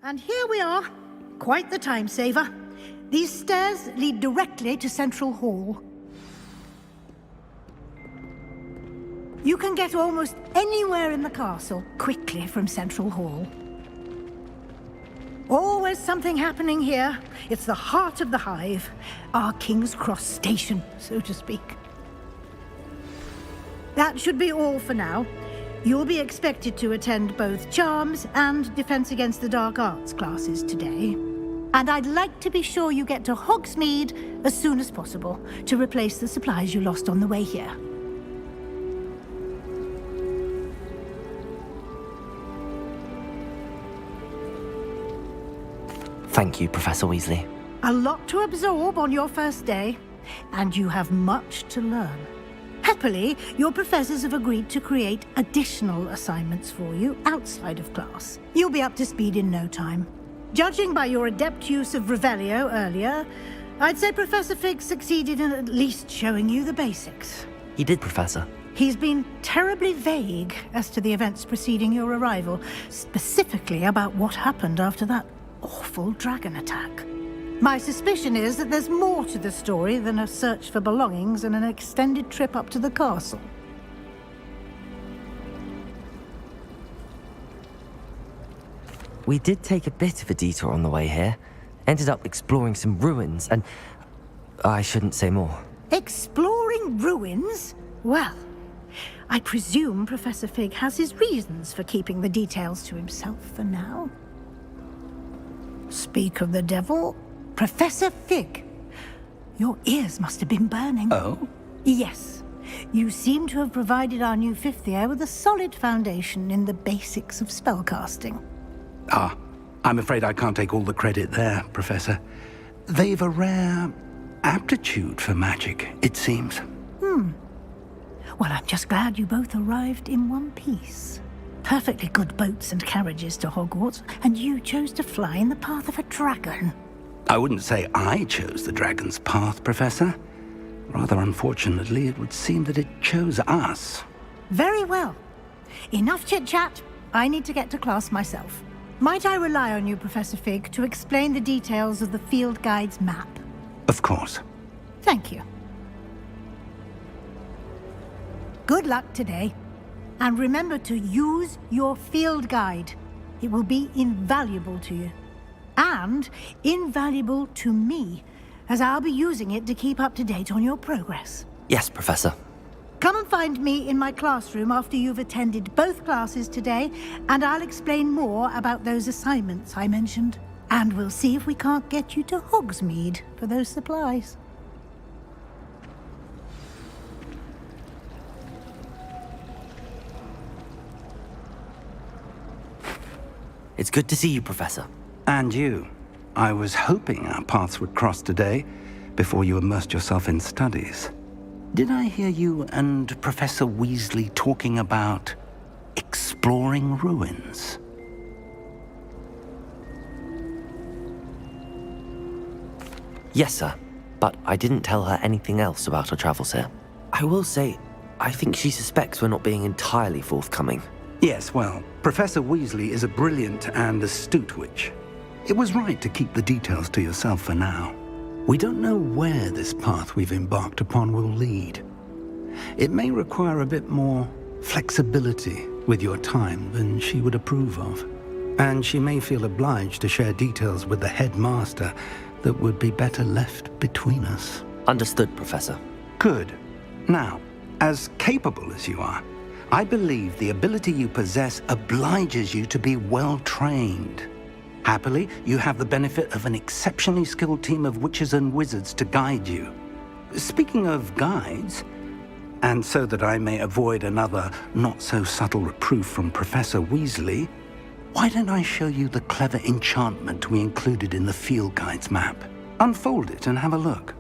And here we are. Quite the time saver. These stairs lead directly to Central Hall. You can get almost anywhere in the castle quickly from Central Hall. Always something happening here. It's the heart of the hive. Our King's Cross station, so to speak. That should be all for now. You'll be expected to attend both Charms and Defense Against the Dark Arts classes today. And I'd like to be sure you get to Hogsmeade as soon as possible to replace the supplies you lost on the way here. Thank you, Professor Weasley. A lot to absorb on your first day, and you have much to learn. Happily, your professors have agreed to create additional assignments for you outside of class. You'll be up to speed in no time. Judging by your adept use of Revelio earlier, I'd say Professor Fig succeeded in at least showing you the basics. He did, Professor. He's been terribly vague as to the events preceding your arrival, specifically about what happened after that awful dragon attack. My suspicion is that there's more to the story than a search for belongings and an extended trip up to the castle. We did take a bit of a detour on the way here. Ended up exploring some ruins and... I shouldn't say more. Exploring ruins? Well, I presume Professor Fig has his reasons for keeping the details to himself for now. Speak of the devil... Professor Fig, your ears must have been burning. Oh? Yes. You seem to have provided our new fifth year with a solid foundation in the basics of spellcasting. Ah, I'm afraid I can't take all the credit there, Professor. They've a rare aptitude for magic, it seems. Well, I'm just glad you both arrived in one piece. Perfectly good boats and carriages to Hogwarts, and you chose to fly in the path of a dragon. I wouldn't say I chose the dragon's path, Professor. Rather unfortunately, it would seem that it chose us. Very well. Enough chit-chat. I need to get to class myself. Might I rely on you, Professor Fig, to explain the details of the field guide's map? Of course. Thank you. Good luck today. And remember to use your field guide. It will be invaluable to you. And invaluable to me, as I'll be using it to keep up to date on your progress. Yes, Professor. Come and find me in my classroom after you've attended both classes today, and I'll explain more about those assignments I mentioned. And we'll see if we can't get you to Hogsmeade for those supplies. It's good to see you, Professor. And you. I was hoping our paths would cross today, before you immersed yourself in studies. Did I hear you and Professor Weasley talking about exploring ruins? Yes, sir. But I didn't tell her anything else about our travels here. I will say, I think she suspects we're not being entirely forthcoming. Yes, well, Professor Weasley is a brilliant and astute witch. It was right to keep the details to yourself for now. We don't know where this path we've embarked upon will lead. It may require a bit more flexibility with your time than she would approve of. And she may feel obliged to share details with the headmaster that would be better left between us. Understood, Professor. Good. Now, as capable as you are, I believe the ability you possess obliges you to be well-trained. Happily, you have the benefit of an exceptionally skilled team of witches and wizards to guide you. Speaking of guides, and so that I may avoid another not-so-subtle reproof from Professor Weasley, why don't I show you the clever enchantment we included in the field guide's map? Unfold it and have a look.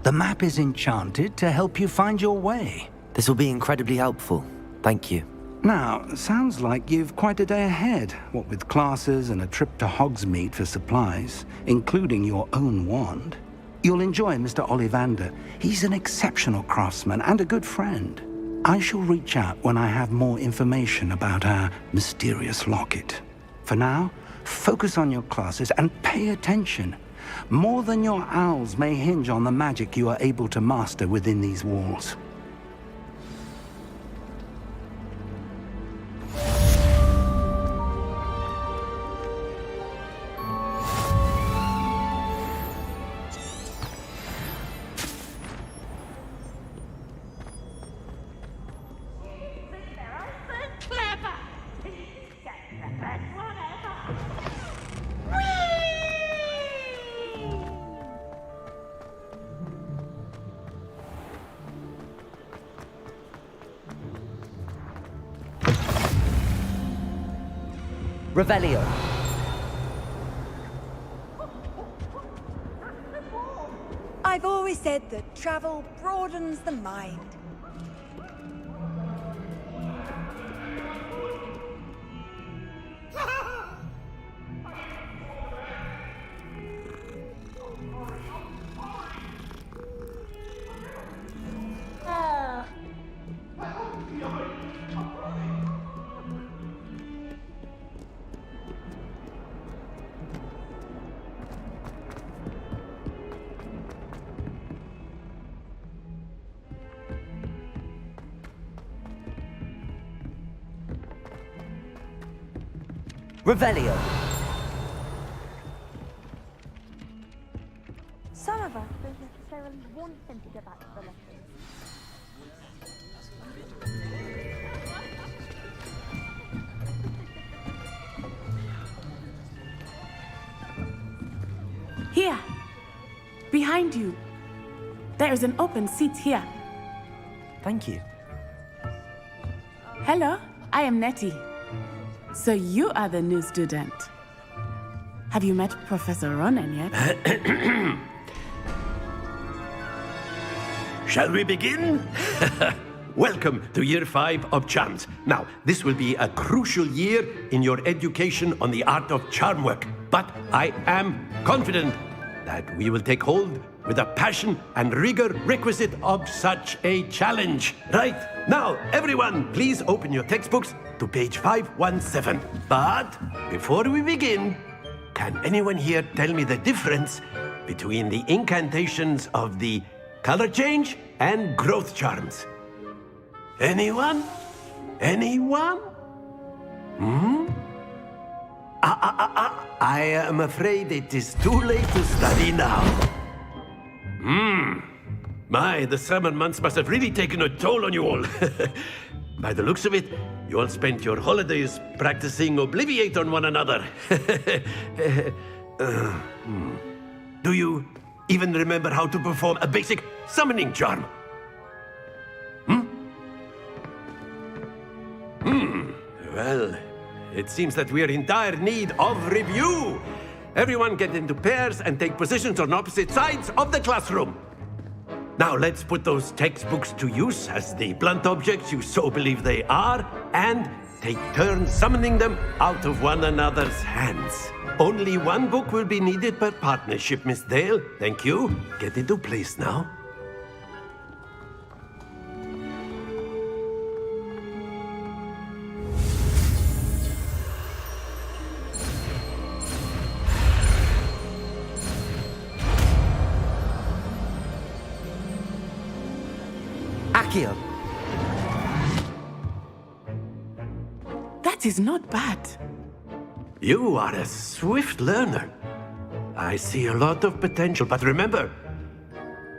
The map is enchanted to help you find your way. This will be incredibly helpful. Thank you. Now, sounds like you've quite a day ahead, what with classes and a trip to Hogsmeade for supplies, including your own wand. You'll enjoy Mr. Ollivander. He's an exceptional craftsman and a good friend. I shall reach out when I have more information about our mysterious locket. For now, focus on your classes and pay attention. More than your owls may hinge on the magic you are able to master within these walls. Revelio. I've always said that travel broadens the mind. Revelio. Some of us don't necessarily want him to go back to the lessons. Here. Behind you. There is an open seat here. Thank you. Hello, I am Nettie. So you are the new student. Have you met Professor Ronan yet? Shall we begin? Welcome to Year 5 of Charms. Now, this will be a crucial year in your education on the art of charm work. But I am confident that we will take hold with the passion and rigor requisite of such a challenge. Right, now, everyone, please open your textbooks to page 517. But before we begin, can anyone here tell me the difference between the incantations of the color change and growth charms? Anyone? Anyone? I am afraid it is too late to study now. My, the summer months must have really taken a toll on you all. By the looks of it, you all spent your holidays practicing Obliviate on one another. Do you even remember how to perform a basic summoning charm? Well, it seems that we are in dire need of review. Everyone get into pairs and take positions on opposite sides of the classroom. Now let's put those textbooks to use as the blunt objects you so believe they are, and take turns summoning them out of one another's hands. Only one book will be needed per partnership, Miss Dale. Thank you. Get into place now. Accio! That is not bad. You are a swift learner. I see a lot of potential, but remember,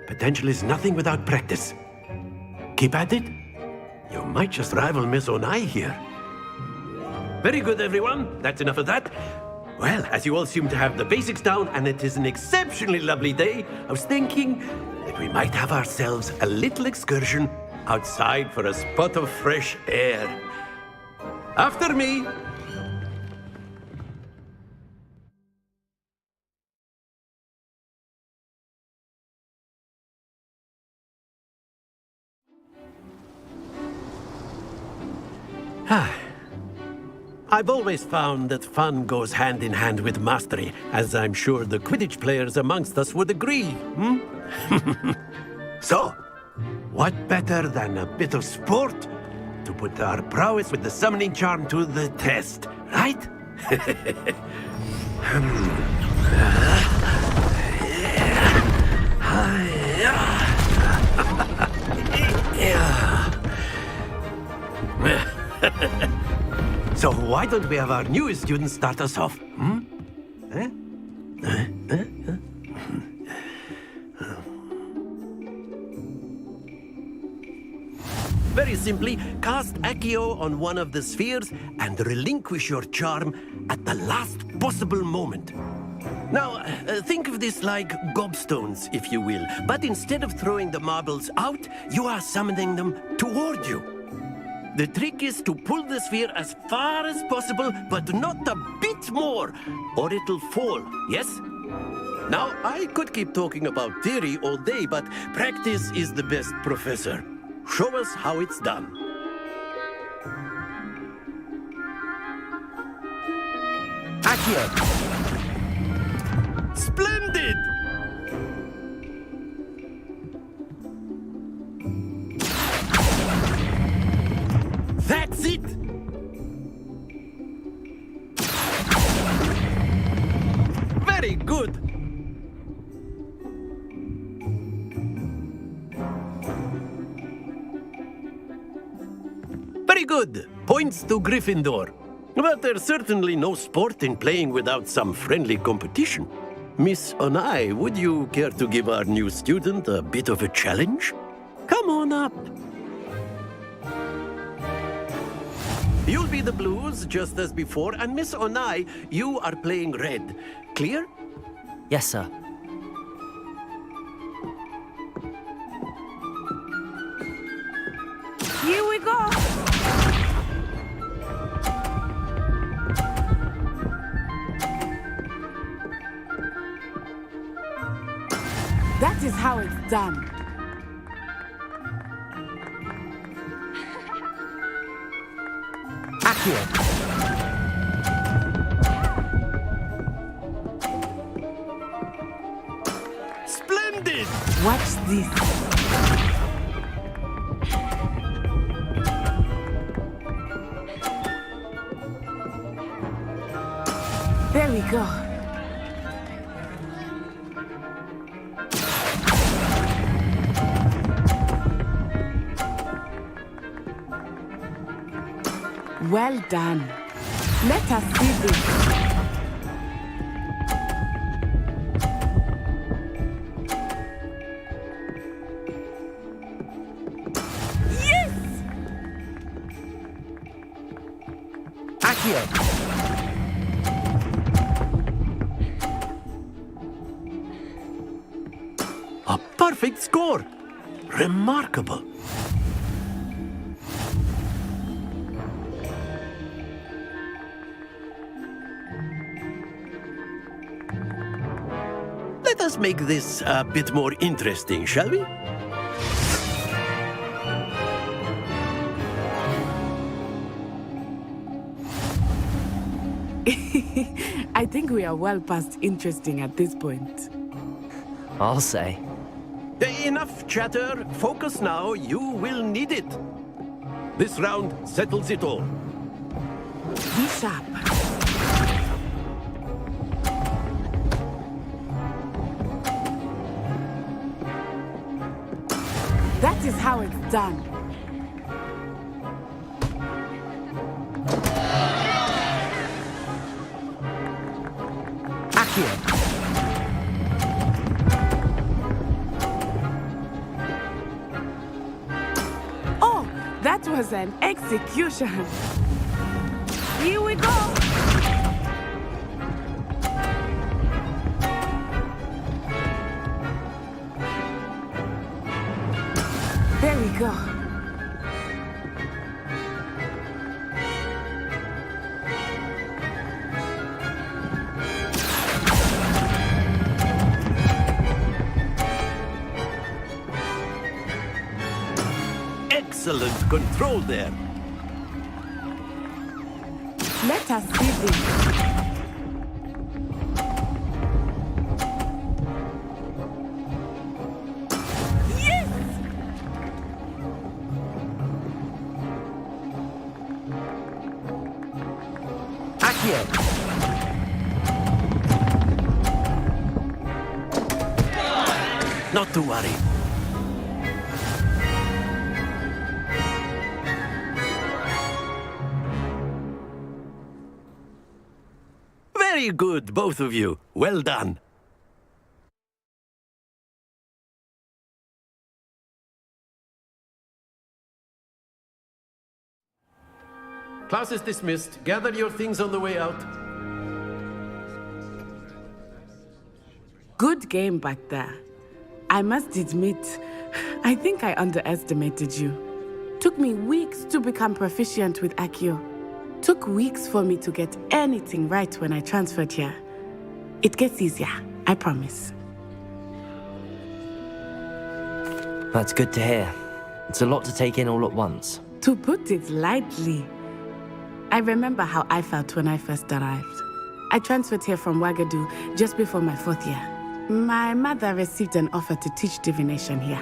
potential is nothing without practice. Keep at it. You might just rival Miss Onai here. Very good, everyone. That's enough of that. Well, as you all seem to have the basics down, and it is an exceptionally lovely day, I was thinking that we might have ourselves a little excursion outside for a spot of fresh air. After me. I've always found that fun goes hand in hand with mastery, as I'm sure the Quidditch players amongst us would agree. So, what better than a bit of sport to put our prowess with the summoning charm to the test, right? So why don't we have our newest student start us off? Very simply, cast Accio on one of the spheres and relinquish your charm at the last possible moment. Now, think of this like gobstones, if you will. But instead of throwing the marbles out, you are summoning them toward you. The trick is to pull the sphere as far as possible, but not a bit more, or it'll fall, yes? Now, I could keep talking about theory all day, but practice is the best professor. Show us how it's done. Accio! Splendid! That's it! Very good! Very good! Points to Gryffindor. But there's certainly no sport in playing without some friendly competition. Miss Onai, would you care to give our new student a bit of a challenge? Come on up. You'll be the blues, just as before, and Miss Onai, you are playing red. Clear? Yes, sir. Here we go! That is how it's done. Accio! Watch this. There we go. Well done. Let us see this. Yes! Accio! A perfect score! Remarkable! Let us make this a bit more interesting, shall we? I think we are well past interesting at this point. I'll say. Enough chatter. Focus now. You will need it. This round settles it all. Be sharp. That is how it's done. Accio. Oh, that was an execution. Here we go. There we go. Excellent control there. Let us see this. Yes! Accio. Not to worry. Very good, both of you. Well done. Class is dismissed. Gather your things on the way out. Good game back there. I must admit, I think I underestimated you. Took me weeks to become proficient with Accio. Took weeks for me to get anything right when I transferred here. It gets easier, I promise. That's good to hear. It's a lot to take in all at once. To put it lightly, I remember how I felt when I first arrived. I transferred here from Ouagadougou just before my 4th year. My mother received an offer to teach divination here.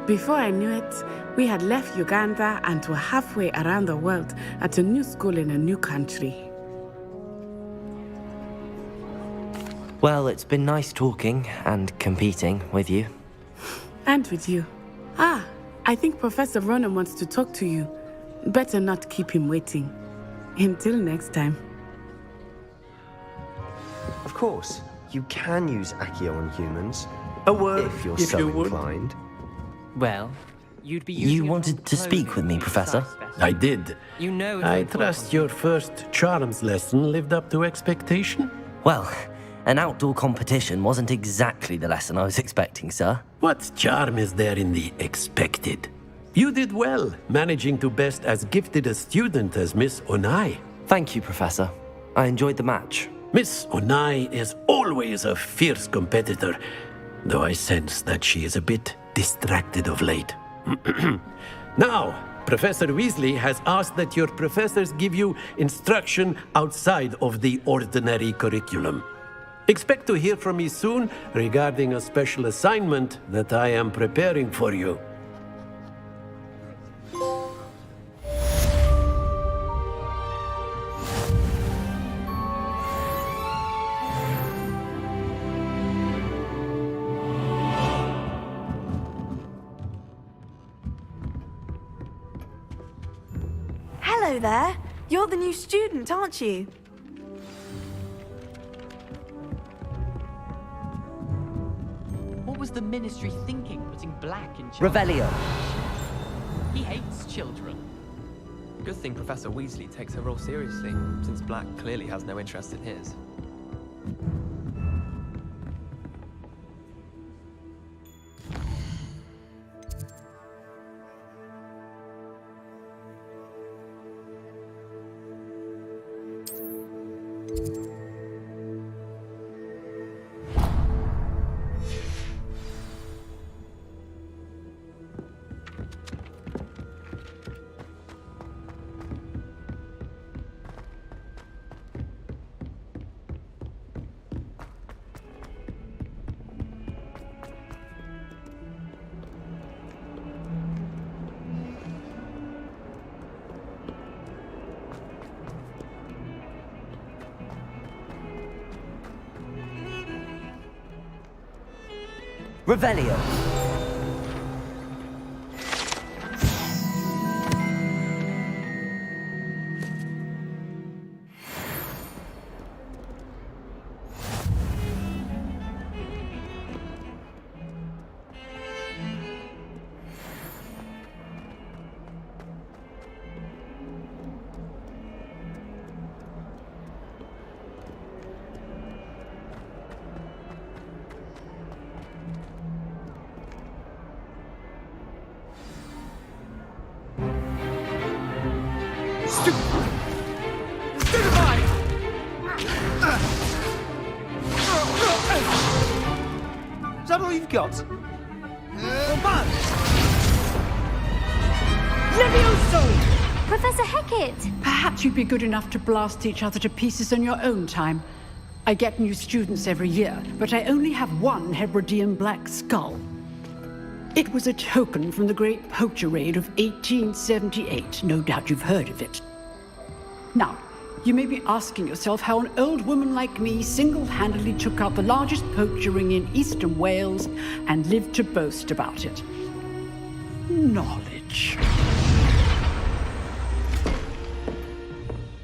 Before I knew it, we had left Uganda and were halfway around the world at a new school in a new country. Well, it's been nice talking and competing with you. And with you. Ah, I think Professor Ronan wants to talk to you. Better not keep him waiting. Until next time. Of course, you can use Accio on humans. A word, if you're if so you would. inclined. Well, you'd be You wanted to speak with me, Professor? I did. You know I trust your first charms lesson lived up to expectation? Well, an outdoor competition wasn't exactly the lesson I was expecting, sir. What charm is there in the expected? You did well, managing to best as gifted a student as Miss Onai. Thank you, Professor. I enjoyed the match. Miss Onai is always a fierce competitor, though I sense that she is a bit distracted of late. Now, Professor Weasley has asked that your professors give you instruction outside of the ordinary curriculum. Expect to hear from me soon regarding a special assignment that I am preparing for you. Hello there. You're the new student, aren't you? What was the Ministry thinking, putting Black in charge? Revelio. He hates children. Good thing Professor Weasley takes her role seriously, since Black clearly has no interest in his. Revelio. Is that all you've got? Levioso! Professor Hecat! Perhaps you'd be good enough to blast each other to pieces on your own time. I get new students every year, but I only have one Hebridean black skull. It was a token from the Great Poacher Raid of 1878. No doubt you've heard of it. Now, you may be asking yourself how an old woman like me single-handedly took out the largest poacher ring in eastern Wales and lived to boast about it. Knowledge.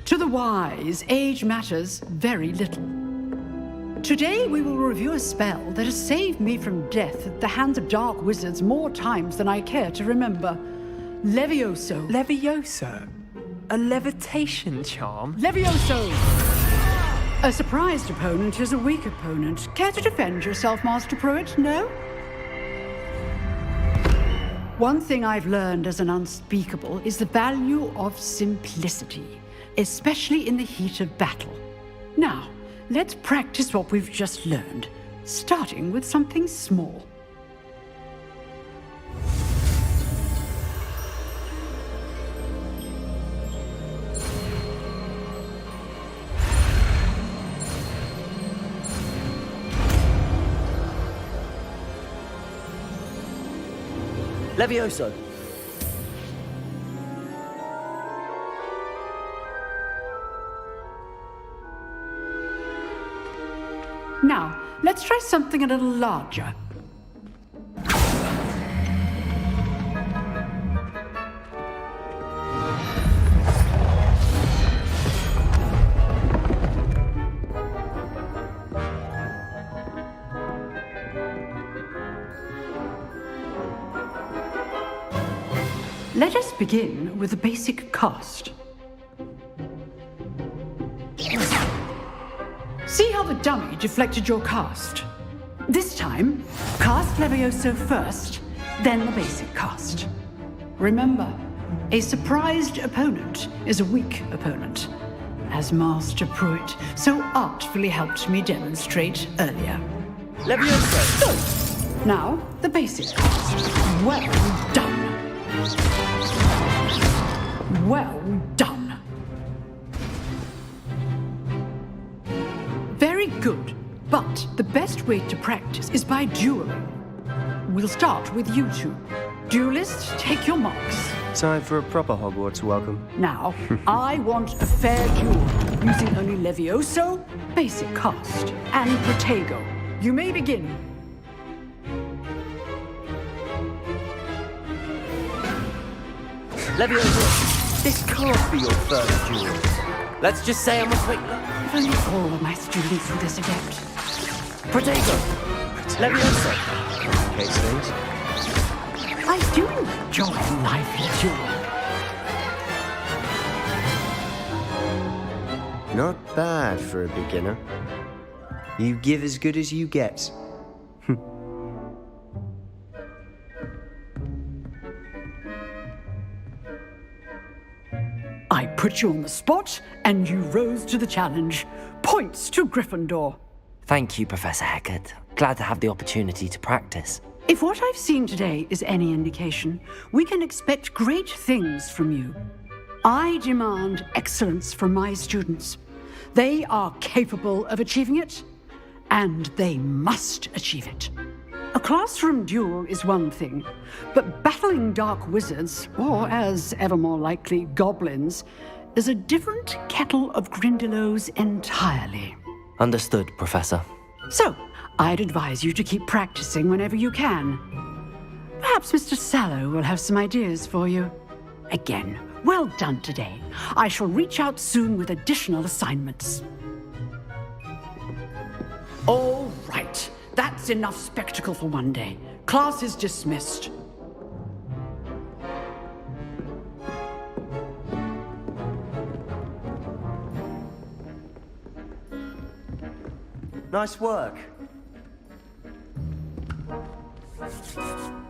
To the wise, age matters very little. Today we will review a spell that has saved me from death at the hands of dark wizards more times than I care to remember. Levioso. Levioso? A levitation charm? Levioso! A surprised opponent is a weak opponent. Care to defend yourself, Master Pruitt? No? One thing I've learned as an unspeakable is the value of simplicity, especially in the heat of battle. Now, let's practice what we've just learned, starting with something small. Levioso. Now, let's try something a little larger. Let us begin with the basic cast. See how the dummy deflected your cast? This time, cast Levioso first, then the basic cast. Remember, a surprised opponent is a weak opponent, as Master Pruitt so artfully helped me demonstrate earlier. Levioso! Now, the basic cast. Well done. Well done. Very good. But the best way to practice is by dueling. We'll start with you two. Duelists, take your marks. Time for a proper Hogwarts welcome. Now, I want a fair duel, using only Levioso, basic cast, and Protego. You may begin. Levioso, this can't be your first duel. Let's just say I'm afraid. If only all of my students were this adept. Protego, Levioso. Case things. I do enjoy a lively duel. Not bad for a beginner. You give as good as you get. I put you on the spot, and you rose to the challenge. Points to Gryffindor. Thank you, Professor Hecat. Glad to have the opportunity to practice. If what I've seen today is any indication, we can expect great things from you. I demand excellence from my students. They are capable of achieving it, and they must achieve it. A classroom duel is one thing, but battling dark wizards, or as ever more likely, goblins, is a different kettle of Grindylows entirely. Understood, Professor. So, I'd advise you to keep practicing whenever you can. Perhaps Mr. Sallow will have some ideas for you. Again, well done today. I shall reach out soon with additional assignments. All right. That's enough spectacle for one day. Class is dismissed. Nice work.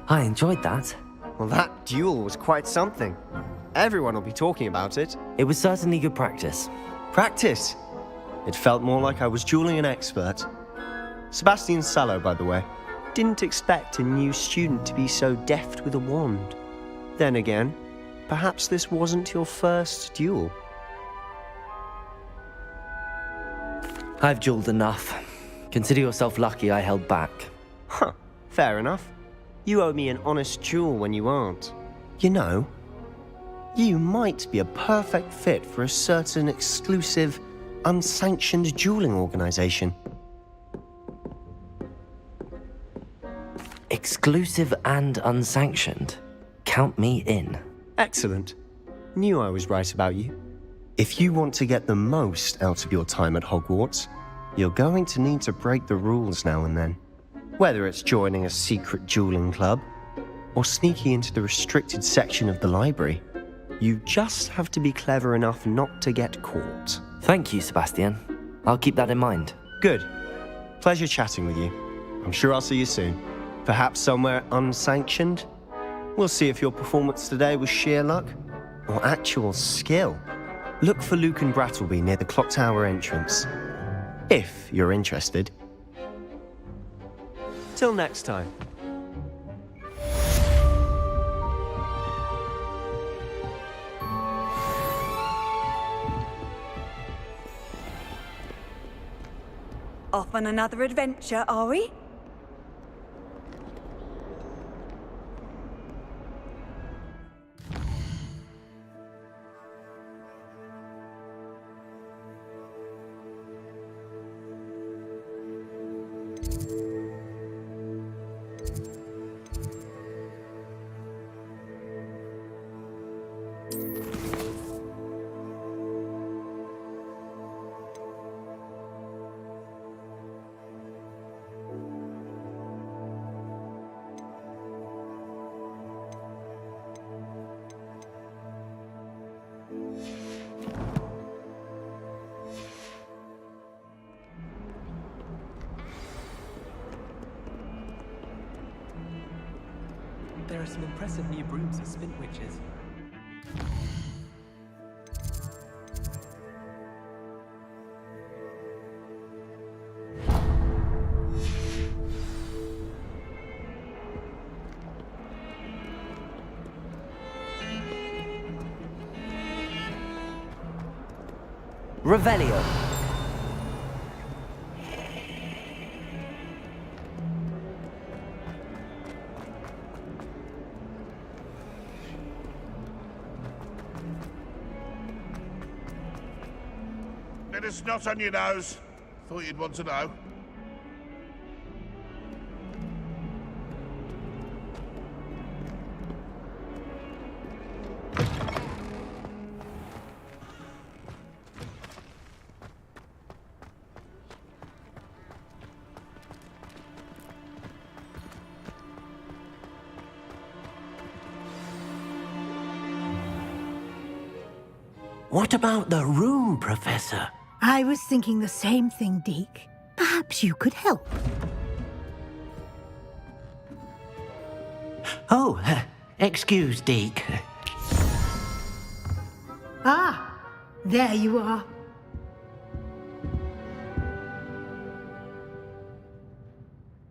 I enjoyed that. Well, that duel was quite something. Everyone will be talking about it. It was certainly good practice. Practice? It felt more like I was dueling an expert. Sebastian Sallow, by the way. Didn't expect a new student to be so deft with a wand. Then again, perhaps this wasn't your first duel. I've dueled enough. Consider yourself lucky I held back. Huh, fair enough. You owe me an honest duel when you aren't. You know, you might be a perfect fit for a certain exclusive, unsanctioned dueling organization. Exclusive and unsanctioned. Count me in. Excellent. Knew I was right about you. If you want to get the most out of your time at Hogwarts, you're going to need to break the rules now and then. Whether it's joining a secret dueling club, or sneaking into the restricted section of the library, you just have to be clever enough not to get caught. Thank you, Sebastian. I'll keep that in mind. Good. Pleasure chatting with you. I'm sure I'll see you soon. Perhaps somewhere unsanctioned? We'll see if your performance today was sheer luck or actual skill. Look for Luke and Brattleby near the clock tower entrance, if you're interested. Till next time. Off on another adventure, are we? There are some impressive new brooms as spin witches. Revelio. Get a snot on your nose. Thought you'd want to know. What about the room, Professor? I was thinking the same thing, Deke. Perhaps you could help. Oh, excuse, Deke. Ah, there you are.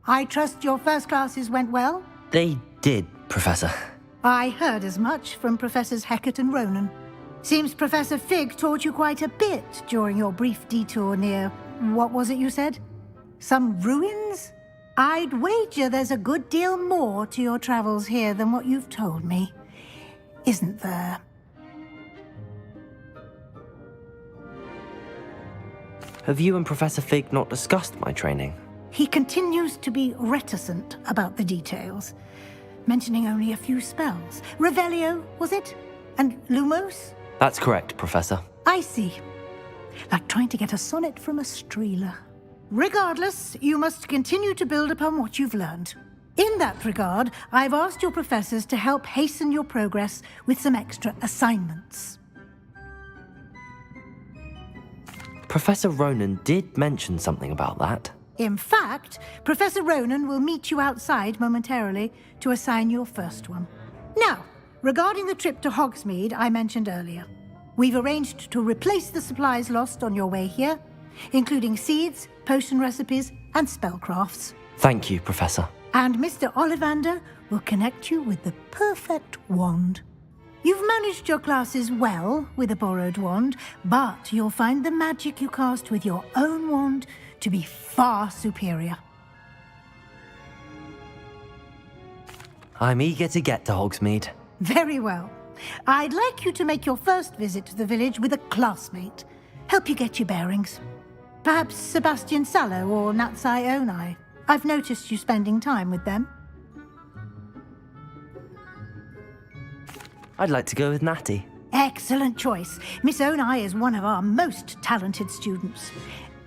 I trust your first classes went well? They did, Professor. I heard as much from Professors Hecat and Ronan. Seems Professor Fig taught you quite a bit during your brief detour near... what was it you said? Some ruins? I'd wager there's a good deal more to your travels here than what you've told me. Isn't there? Have you and Professor Fig not discussed my training? He continues to be reticent about the details, mentioning only a few spells. Revelio, was it? And Lumos? That's correct, Professor. I see. Like trying to get a sonnet from a streeler. Regardless, you must continue to build upon what you've learned. In that regard, I've asked your professors to help hasten your progress with some extra assignments. Professor Ronan did mention something about that. In fact, Professor Ronan will meet you outside momentarily to assign your first one. Now, regarding the trip to Hogsmeade I mentioned earlier, we've arranged to replace the supplies lost on your way here, including seeds, potion recipes, and spellcrafts. Thank you, Professor. And Mr. Ollivander will connect you with the perfect wand. You've managed your classes well with a borrowed wand, but you'll find the magic you cast with your own wand to be far superior. I'm eager to get to Hogsmeade. Very well. I'd like you to make your first visit to the village with a classmate. Help you get your bearings. Perhaps Sebastian Sallow or Natsai Onai. I've noticed you spending time with them. I'd like to go with Natty. Excellent choice. Miss Onai is one of our most talented students.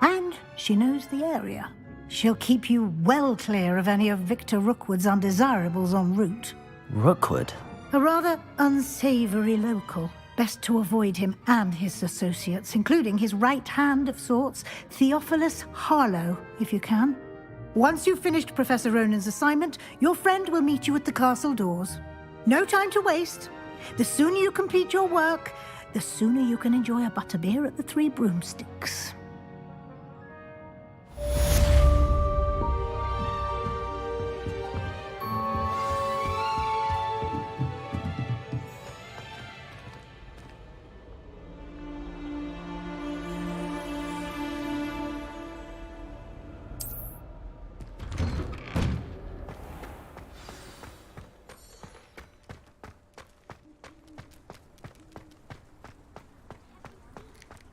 And she knows the area. She'll keep you well clear of any of Victor Rookwood's undesirables en route. Rookwood? A rather unsavory local. Best to avoid him and his associates, including his right hand of sorts, Theophilus Harlow, if you can. Once you've finished Professor Ronan's assignment, your friend will meet you at the castle doors. No time to waste. The sooner you complete your work, the sooner you can enjoy a butterbeer at the Three Broomsticks.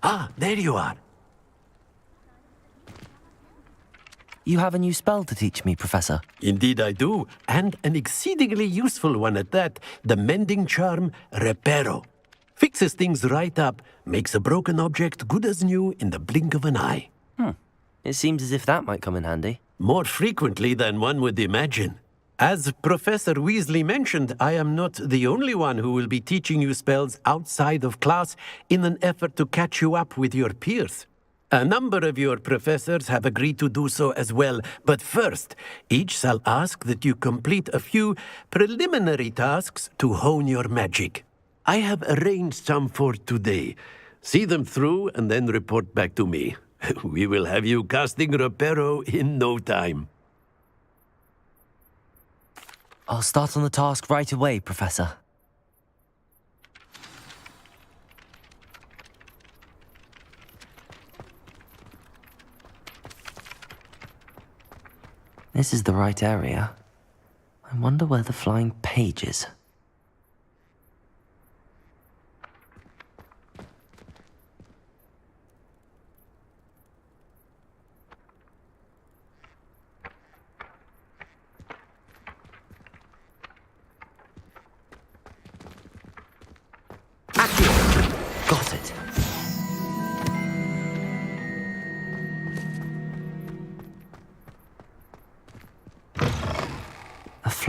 Ah, there you are. You have a new spell to teach me, Professor. Indeed I do, and an exceedingly useful one at that. The mending charm, Reparo. Fixes things right up, makes a broken object good as new in the blink of an eye. It seems as if that might come in handy. More frequently than one would imagine. As Professor Weasley mentioned, I am not the only one who will be teaching you spells outside of class in an effort to catch you up with your peers. A number of your professors have agreed to do so as well, but first, each shall ask that you complete a few preliminary tasks to hone your magic. I have arranged some for today. See them through and then report back to me. We will have you casting Reparo in no time. I'll start on the task right away, Professor. This is the right area. I wonder where the flying page is.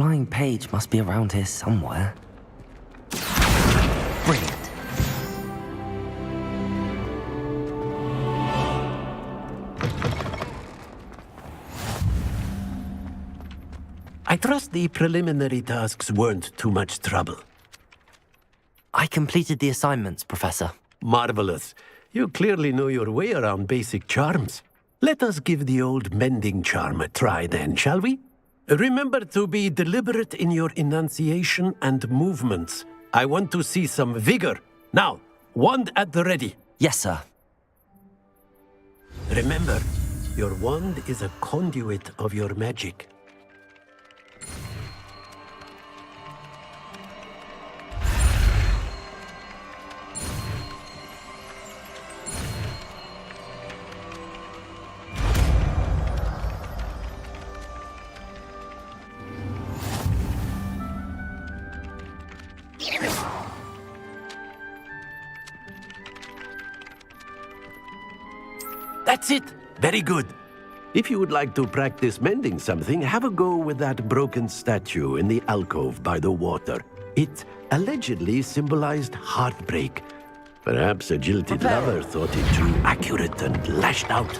flying page must be around here somewhere. Brilliant. I trust the preliminary tasks weren't too much trouble. I completed the assignments, Professor. Marvelous. You clearly know your way around basic charms. Let us give the old mending charm a try then, shall we? Remember to be deliberate in your enunciation and movements. I want to see some vigor. Now, wand at the ready. Yes, sir. Remember, your wand is a conduit of your magic. That's it! Very good. If you would like to practice mending something, have a go with that broken statue in the alcove by the water. It allegedly symbolized heartbreak. Perhaps a jilted lover thought it too accurate and lashed out.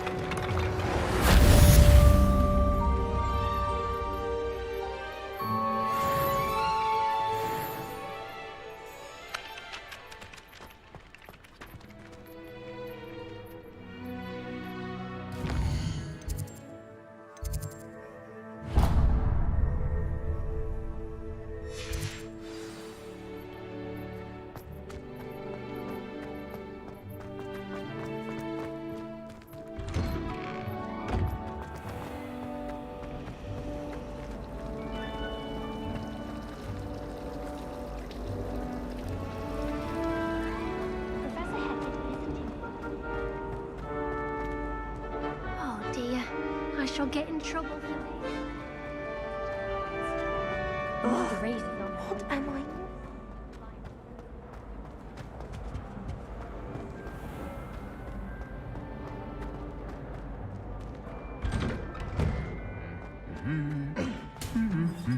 I shall get in trouble for this. What am I?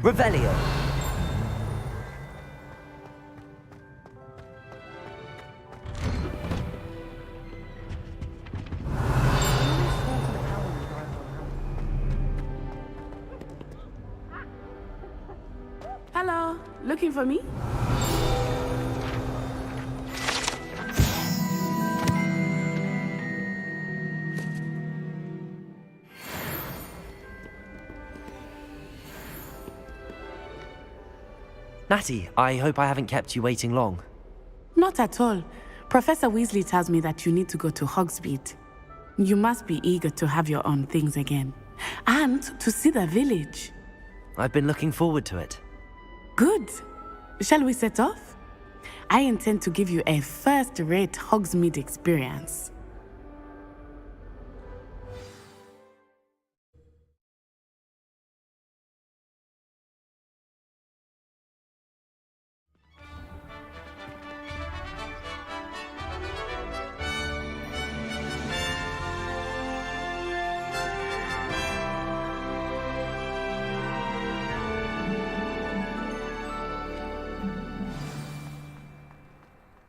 Revelio. Hello, looking for me? Natty, I hope I haven't kept you waiting long. Not at all. Professor Weasley tells me that you need to go to Hogsmeade. You must be eager to have your own things again. And to see the village. I've been looking forward to it. Good. Shall we set off? I intend to give you a first-rate Hogsmeade experience.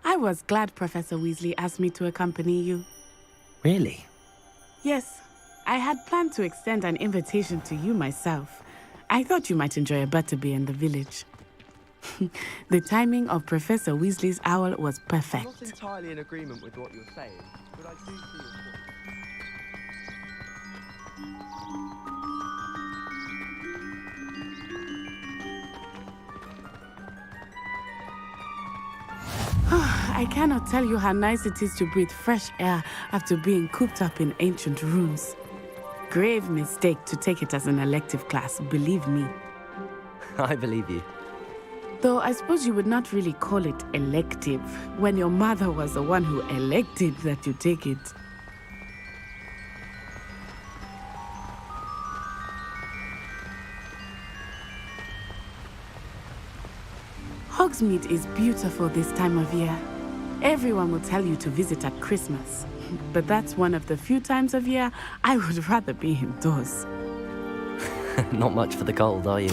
I was glad Professor Weasley asked me to accompany you. Really? Yes, I had planned to extend an invitation to you myself. I thought you might enjoy a butterbeer in the village. The timing of Professor Weasley's owl was perfect. I'm not entirely in agreement with what you're saying, but I do see your point. I cannot tell you how nice it is to breathe fresh air after being cooped up in ancient rooms. Grave mistake to take it as an elective class, believe me. I believe you. Though I suppose you would not really call it elective when your mother was the one who elected that you take it. Hogsmeade is beautiful this time of year. Everyone will tell you to visit at Christmas, but that's one of the few times of year I would rather be indoors. Not much for the cold, are you?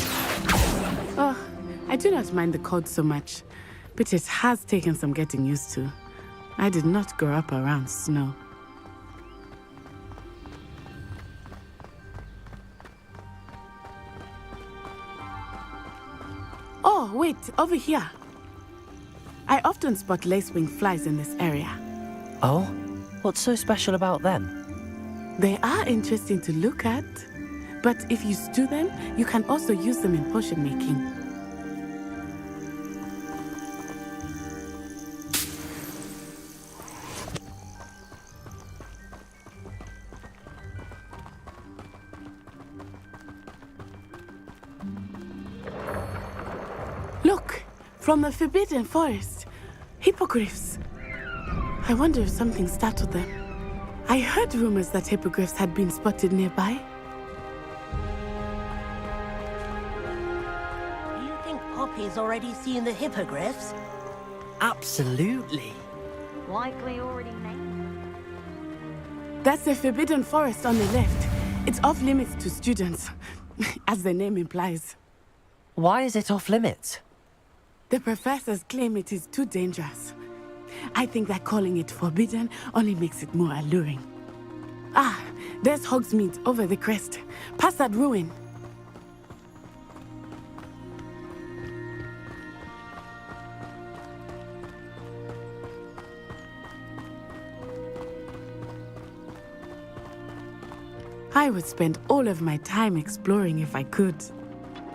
I do not mind the cold so much, but it has taken some getting used to. I did not grow up around snow. Oh, wait, over here. I often spot lacewing flies in this area. Oh? What's so special about them? They are interesting to look at, but if you stew them, you can also use them in potion making. Look, from the Forbidden Forest, hippogriffs. I wonder if something startled them. I heard rumors that hippogriffs had been spotted nearby. Do you think Poppy's already seen the hippogriffs? Absolutely. Likely already named. That's the Forbidden Forest on the left. It's off limits to students, as the name implies. Why is it off limits? The professors claim it is too dangerous. I think that calling it forbidden only makes it more alluring. Ah, there's Hogsmeade over the crest. Past that ruin. I would spend all of my time exploring if I could.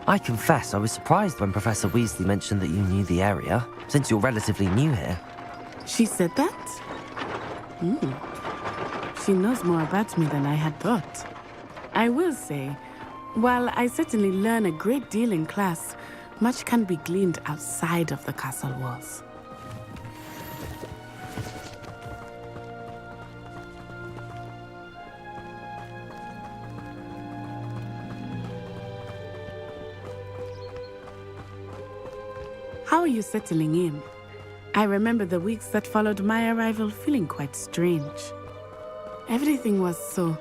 I confess I was surprised when Professor Weasley mentioned that you knew the area, since you're relatively new here. She said that? She knows more about me than I had thought. I will say, while I certainly learn a great deal in class, much can be gleaned outside of the castle walls. How are you settling in? I remember the weeks that followed my arrival feeling quite strange. Everything was so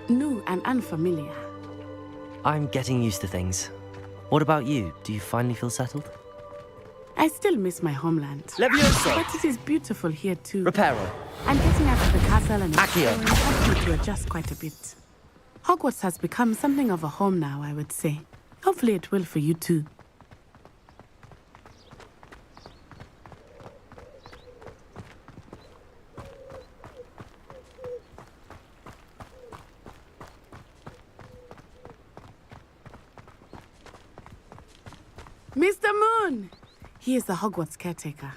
new and unfamiliar. I'm getting used to things. What about you? Do you finally feel settled? I still miss my homeland. Levioso! But it is beautiful here too. Reparo. And getting out of the castle and Accio. exploring helped me to adjust quite a bit. Hogwarts has become something of a home now, I would say. Hopefully it will for you too. Mr. Moon! He is the Hogwarts caretaker.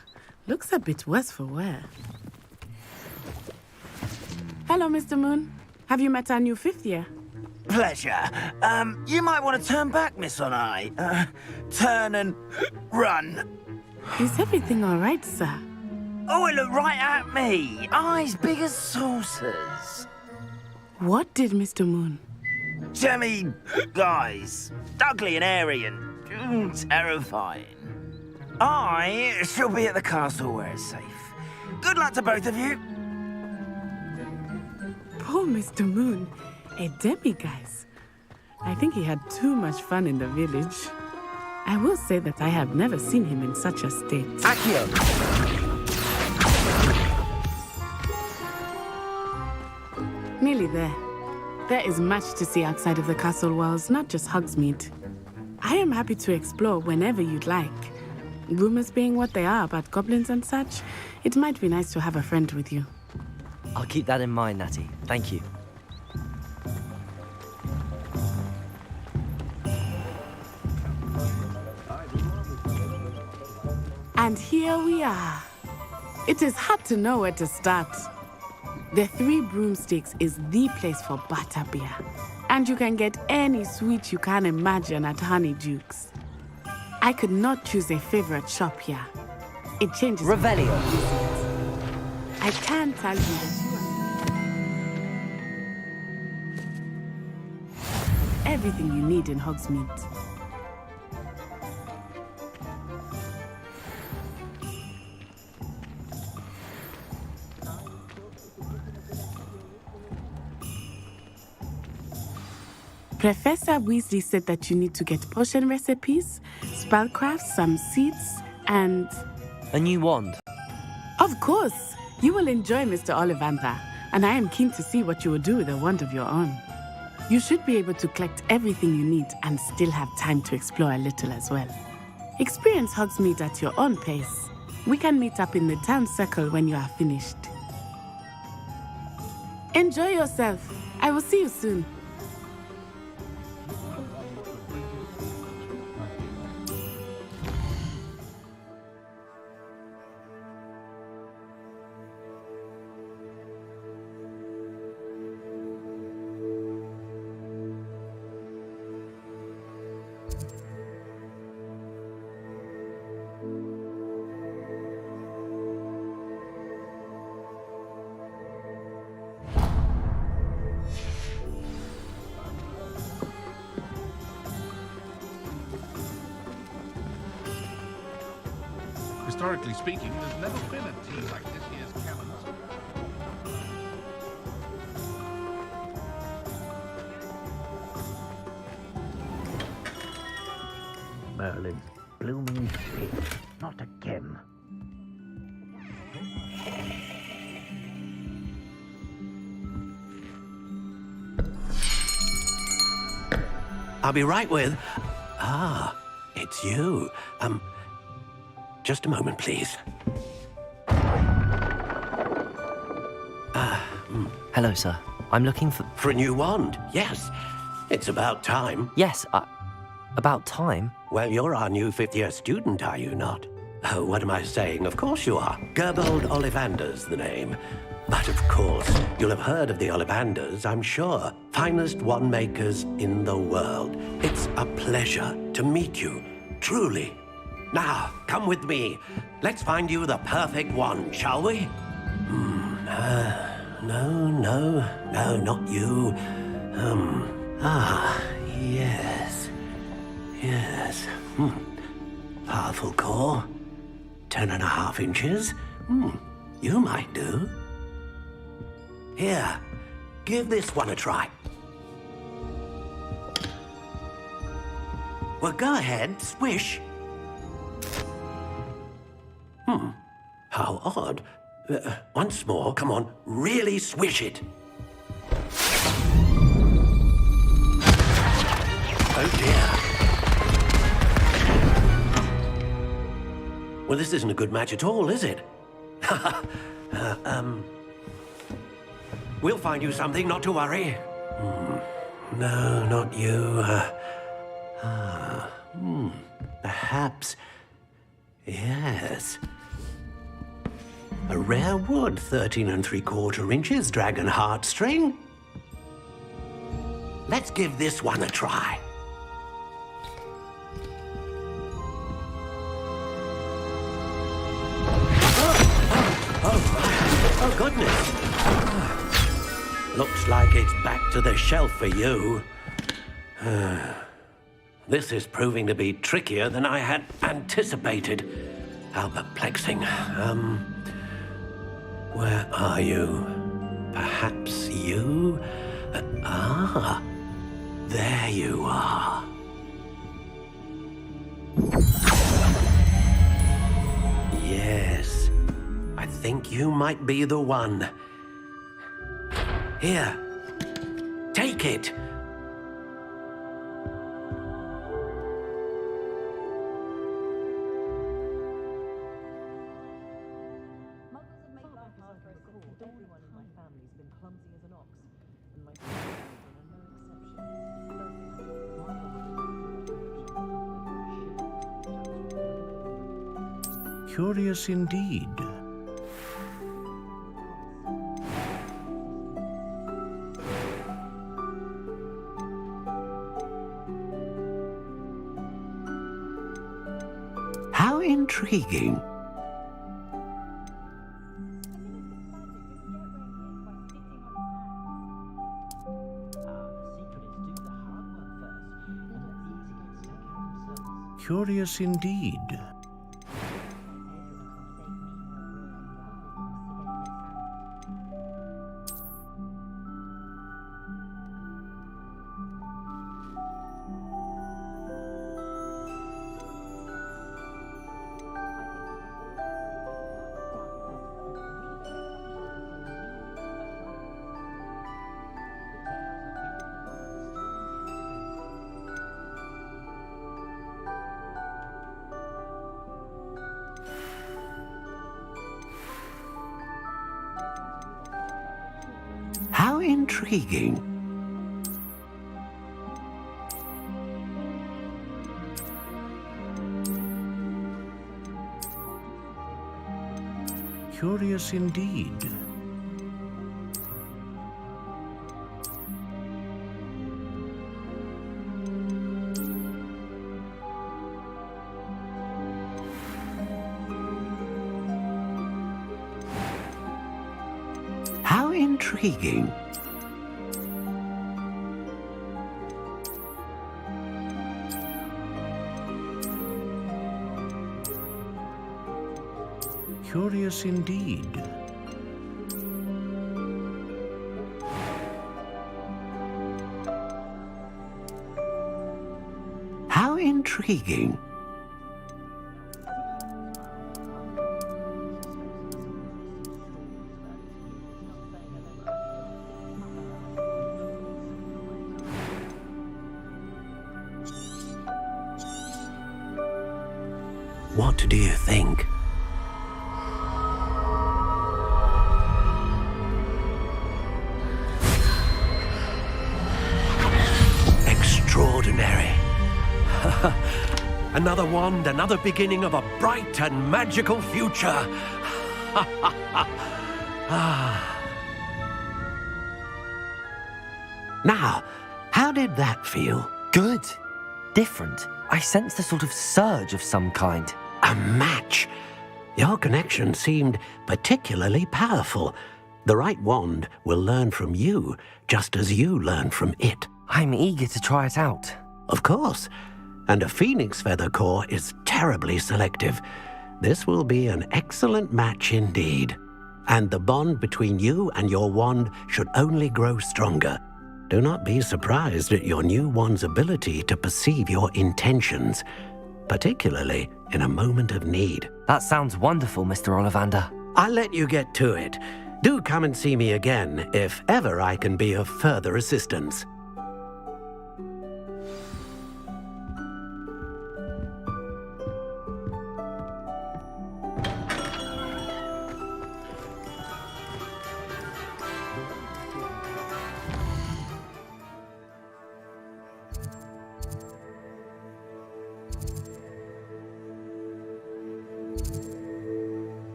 Looks a bit worse for wear. Hello, Mr. Moon. Have you met our new fifth year? Pleasure. You might want to turn back, Miss Onai. Turn and run. Is everything all right, sir? Oh, it looked right at me. Eyes big as saucers. What did Mr. Moon? Jemmy, guys. Ugly and airy and terrifying. I shall be at the castle where it's safe. Good luck to both of you. Poor Mr. Moon. A demiguise. I think he had too much fun in the village. I will say that I have never seen him in such a state. Accio! Nearly there. There is much to see outside of the castle walls, not just Hogsmeade. I am happy to explore whenever you'd like. Rumors being what they are about goblins and such, it might be nice to have a friend with you. I'll keep that in mind, Natty. Thank you. And here we are. It is hard to know where to start. The Three Broomsticks is the place for butterbeer. And you can get any sweet you can imagine at Honeydukes. I could not choose a favorite shop here. It changes. Revelio. I can tell you that you are everything you need in Hogsmeade. Professor Weasley said that you need to get potion recipes, spellcrafts, some seeds, and... A new wand. Of course! You will enjoy Mr. Ollivander, and I am keen to see what you will do with a wand of your own. You should be able to collect everything you need and still have time to explore a little as well. Experience Hogsmeade at your own pace. We can meet up in the town circle when you are finished. Enjoy yourself. I will see you soon. Historically speaking, there's never been a tea like this year's calendar. Merlin's blooming shit. Not again. I'll be right with... Ah, it's you. Just a moment, please. Hello, sir. I'm looking for... For a new wand, yes. It's about time. Yes, about time? Well, you're our new fifth-year student, are you not? Oh, what am I saying? Of course you are. Gerbold Ollivander's the name. But of course, you'll have heard of the Ollivanders, I'm sure. Finest wand makers in the world. It's a pleasure to meet you, truly. Now, come with me. Let's find you the perfect wand, shall we? No, not you. Yes. Powerful core. 10.5 inches. You might do. Here, give this one a try. Well, go ahead, swish. How odd. Once more, come on, really swish it. Oh dear. Well, this isn't a good match at all, is it? We'll find you something, not to worry. No, not you. Perhaps... Yes. A rare wood, 13 3/4 inches, dragon heartstring. Let's give this one a try. Oh, goodness. Looks like it's back to the shelf for you. This is proving to be trickier than I had anticipated. How perplexing. Where are you? Perhaps you? There you are. Yes, I think you might be the one. Here, take it. Curious indeed. How intriguing. Curious indeed. How intriguing. Curious indeed. How intriguing. Curious indeed. How intriguing. What do you think? Extraordinary. Another wand, another beginning of a bright and magical future. Now, how did that feel? Good. Different. I sensed a sort of surge of some kind. A match. Your connection seemed particularly powerful. The right wand will learn from you, just as you learn from it. I'm eager to try it out. Of course. And a phoenix feather core is terribly selective. This will be an excellent match indeed. And the bond between you and your wand should only grow stronger. Do not be surprised at your new wand's ability to perceive your intentions, particularly in a moment of need. That sounds wonderful, Mr. Ollivander. I'll let you get to it. Do come and see me again if ever I can be of further assistance.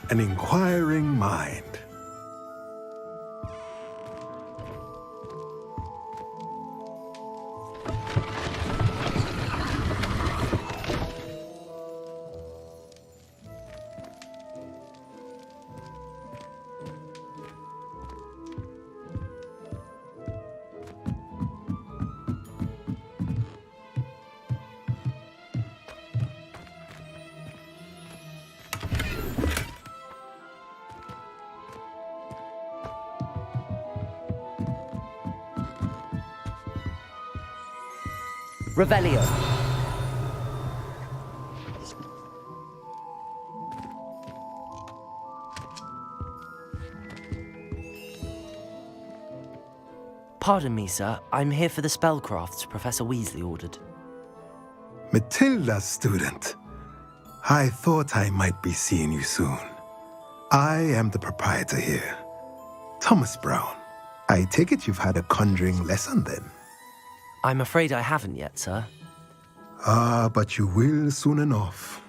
An inquiring mind. Revelio. Pardon me, sir. I'm here for the spellcrafts Professor Weasley ordered. Matilda's student. I thought I might be seeing you soon. I am the proprietor here, Thomas Brown. I take it you've had a conjuring lesson then? I'm afraid I haven't yet, sir. Ah, but you will soon enough.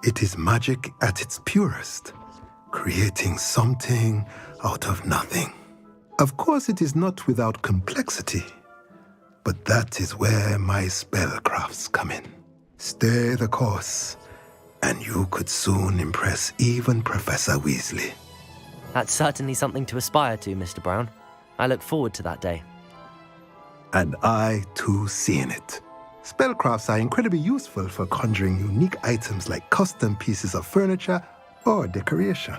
It is magic at its purest, creating something out of nothing. Of course, it is not without complexity, but that is where my spellcrafts come in. Stay the course, and you could soon impress even Professor Weasley. That's certainly something to aspire to, Mr. Brown. I look forward to that day. And I, too, seeing it. Spellcrafts are incredibly useful for conjuring unique items like custom pieces of furniture or decoration.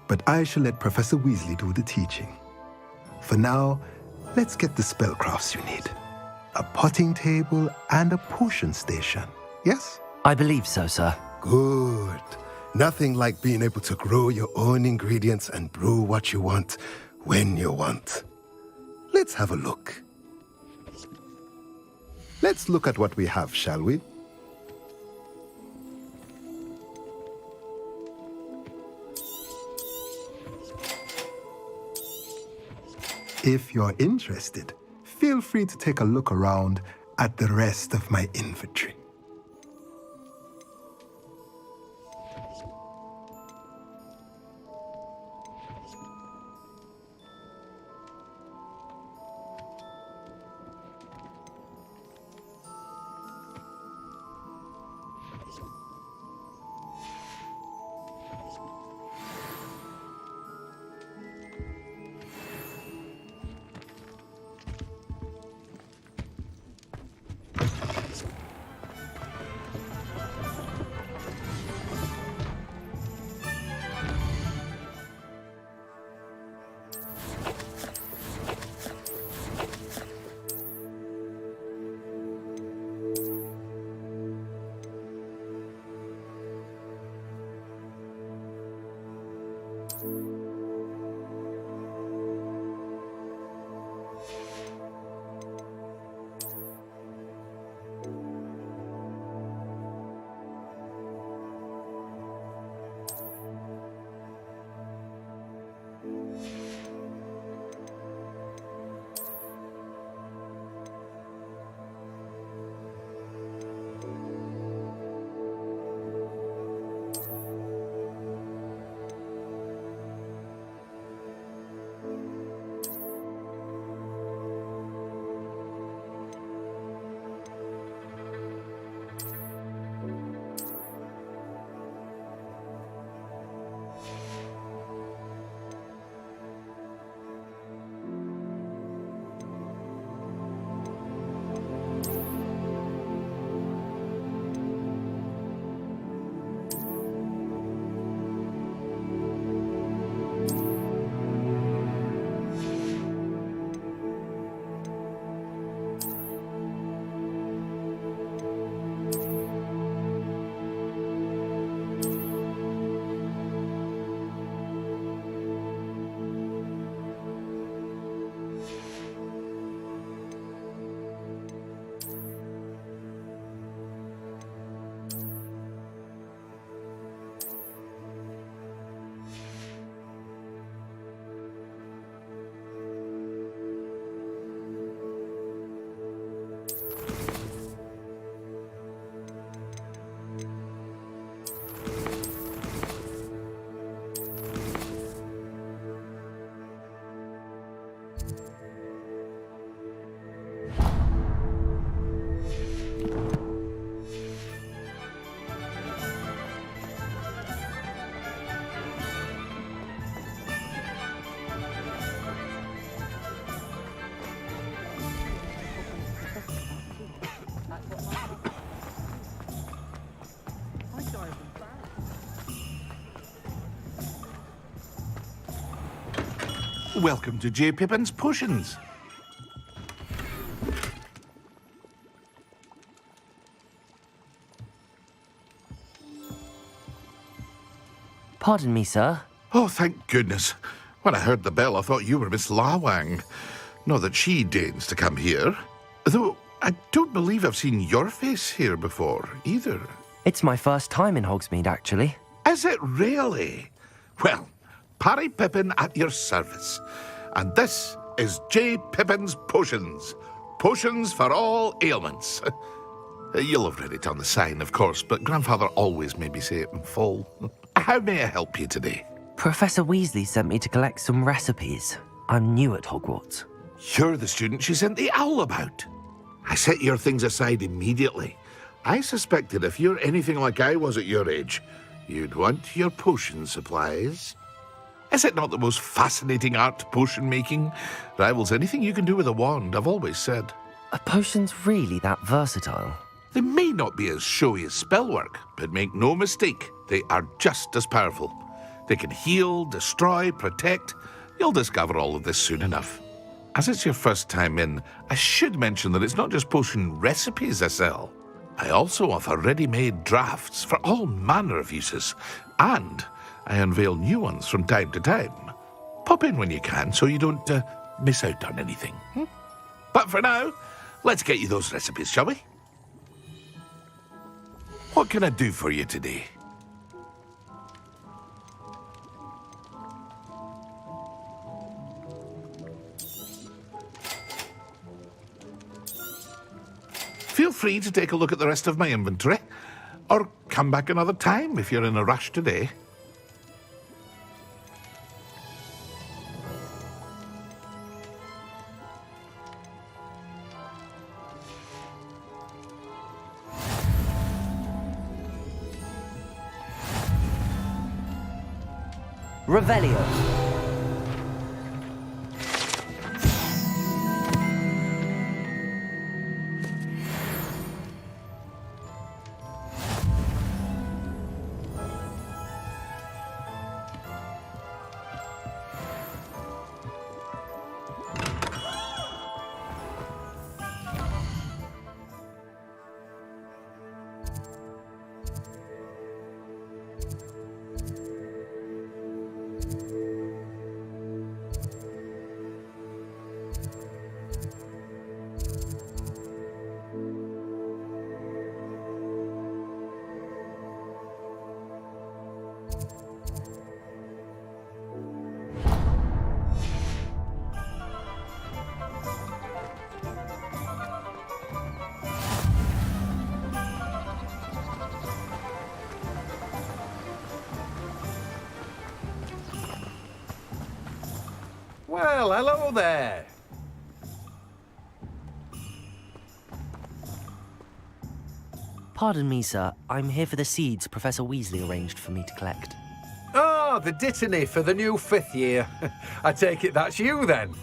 But I shall let Professor Weasley do the teaching. For now, let's get the spellcrafts you need. A potting table and a potion station, yes? I believe so, sir. Good. Nothing like being able to grow your own ingredients and brew what you want when you want. Let's have a look. Let's look at what we have, shall we? If you're interested, feel free to take a look around at the rest of my inventory. Welcome to J. Pippin's Potions. Pardon me, sir. Oh, thank goodness. When I heard the bell, I thought you were Miss Lawang. Not that she deigns to come here. Though I don't believe I've seen your face here before, either. It's my first time in Hogsmeade, actually. Is it really? Well, Parry Pippin at your service. And this is J. Pippin's Potions. Potions for all ailments. You'll have read it on the sign, of course, but Grandfather always made me say it in full. How may I help you today? Professor Weasley sent me to collect some recipes. I'm new at Hogwarts. You're the student she sent the owl about. I set your things aside immediately. I suspected if you're anything like I was at your age, you'd want your potion supplies. Is it not the most fascinating art, potion making? Rivals anything you can do with a wand, I've always said. Are potions really that versatile? They may not be as showy as spellwork, but make no mistake, they are just as powerful. They can heal, destroy, protect. You'll discover all of this soon enough. As it's your first time in, I should mention that it's not just potion recipes I sell. I also offer ready-made drafts for all manner of uses, and I unveil new ones from time to time. Pop in when you can so you don't miss out on anything. But for now, let's get you those recipes, shall we? What can I do for you today? Feel free to take a look at the rest of my inventory, or come back another time if you're in a rush today. Revelio. Well, hello there. Pardon me, sir. I'm here for the seeds Professor Weasley arranged for me to collect. Oh, the dittany for the new 5th year. I take it that's you, then.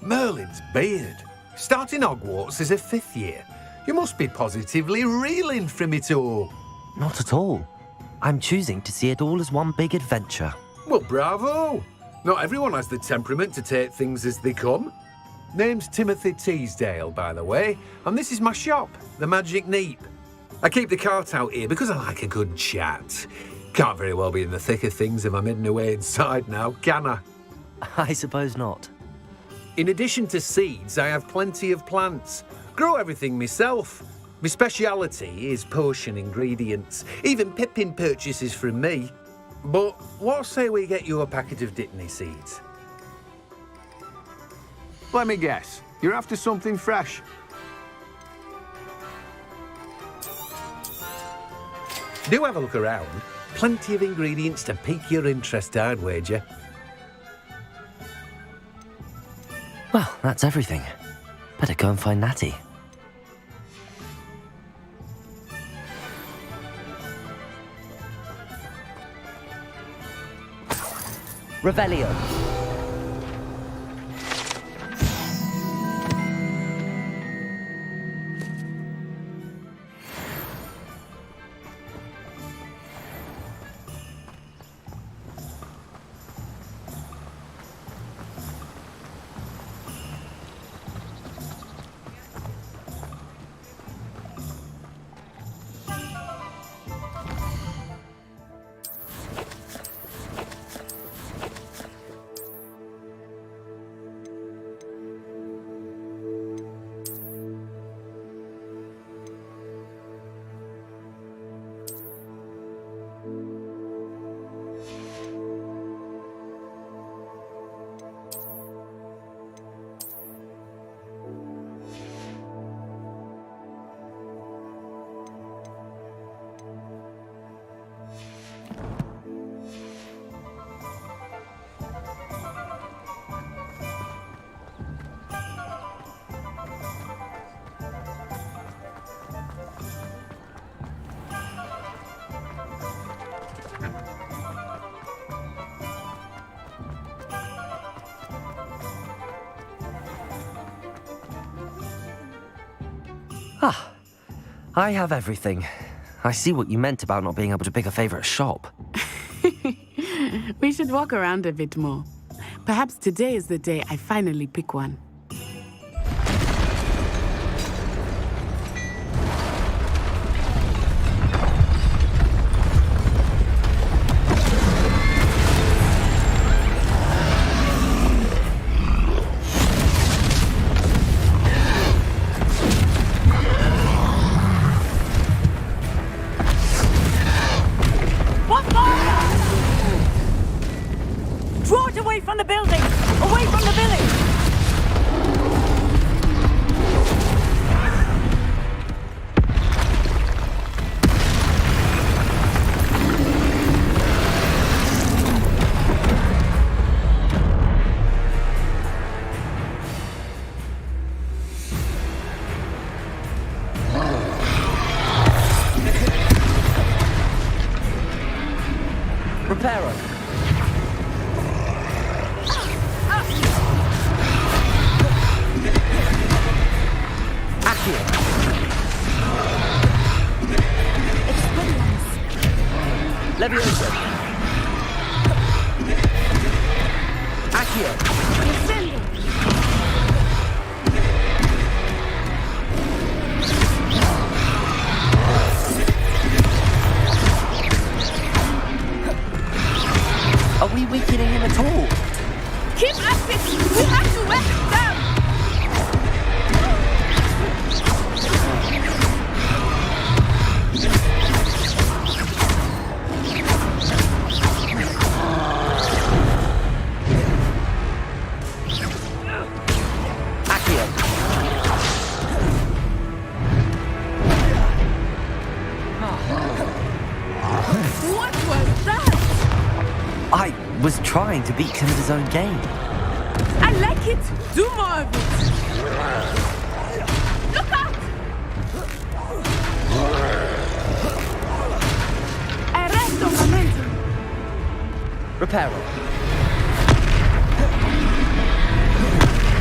Merlin's beard. Starting Hogwarts as a 5th year. You must be positively reeling from it all. Not at all. I'm choosing to see it all as one big adventure. Well, bravo. Not everyone has the temperament to take things as they come. Name's Timothy Teasdale, by the way, and this is my shop, the Magic Neep. I keep the cart out here because I like a good chat. Can't very well be in the thick of things if I'm hidden away inside now, can I? I suppose not. In addition to seeds, I have plenty of plants. Grow everything myself. My speciality is potion ingredients. Even Pippin purchases from me. But what say we get you a packet of Dittany seeds? Let me guess. You're after something fresh. Do have a look around. Plenty of ingredients to pique your interest, I'd wager. Well, that's everything. Better go and find Natty. Revelio. Ah, I have everything. I see what you meant about not being able to pick a favourite shop. We should walk around a bit more. Perhaps today is the day I finally pick one. Away from the building! Away from the village! Reparo. Accio. Levioso. Accio. Are we weakening him at all? Keep at it! We have to wear him down! What was that? I was trying to beat him at his own game. I like it! Do more of it! Look out! Arresto momentum! Reparo.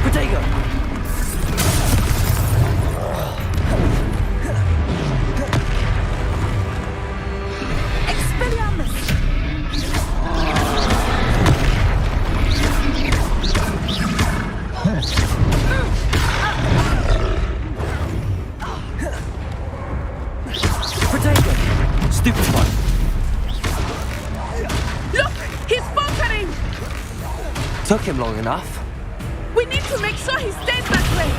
Protego. Expelliarmus! Protego. Stupid one. Look! He's faltering! Took him long enough. We need to make sure he stays that way!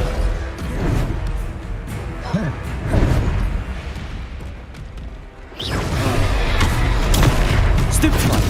Stupid one.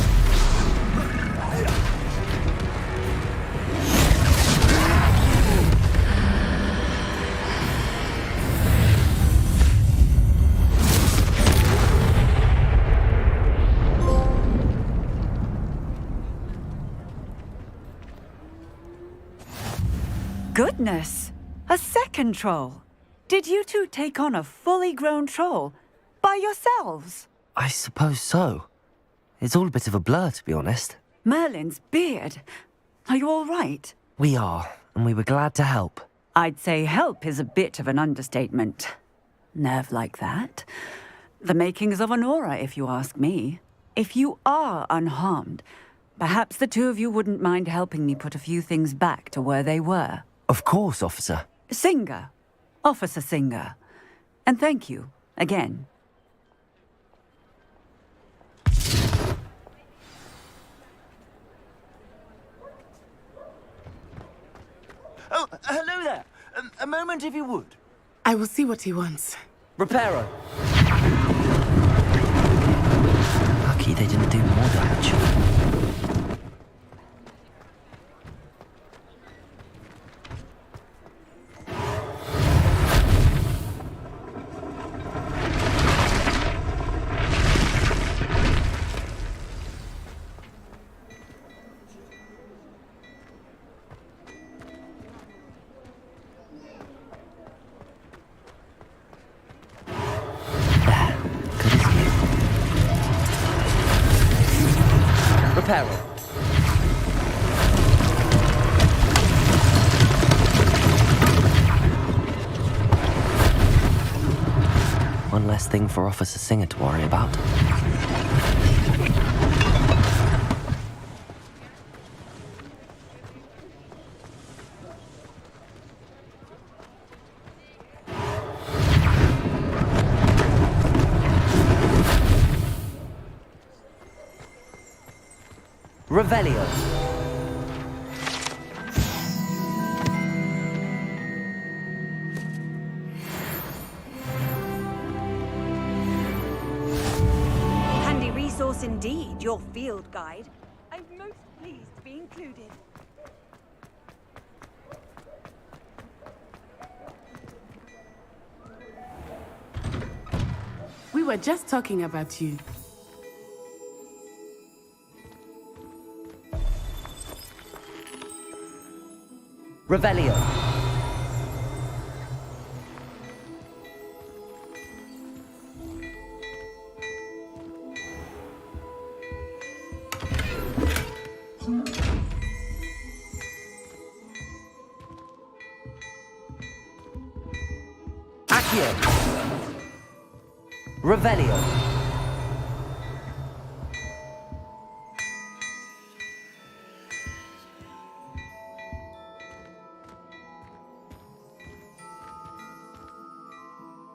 Goodness! A second troll! Did you two take on a fully grown troll? By yourselves? I suppose so. It's all a bit of a blur, to be honest. Merlin's beard. Are you all right? We are, and we were glad to help. I'd say help is a bit of an understatement. Nerve like that. The makings of an aura, if you ask me. If you are unharmed, perhaps the two of you wouldn't mind helping me put a few things back to where they were. Of course, officer. Singer. Officer Singer. And thank you, again. Oh, hello there. A moment if you would. I will see what he wants. Reparo. Lucky they didn't do more damage. Reparo. One less thing for Officer Singer to worry about. Revelio. Handy resource indeed, your field guide. I'm most pleased to be included. We were just talking about you. Revelio. Accio. Revelio.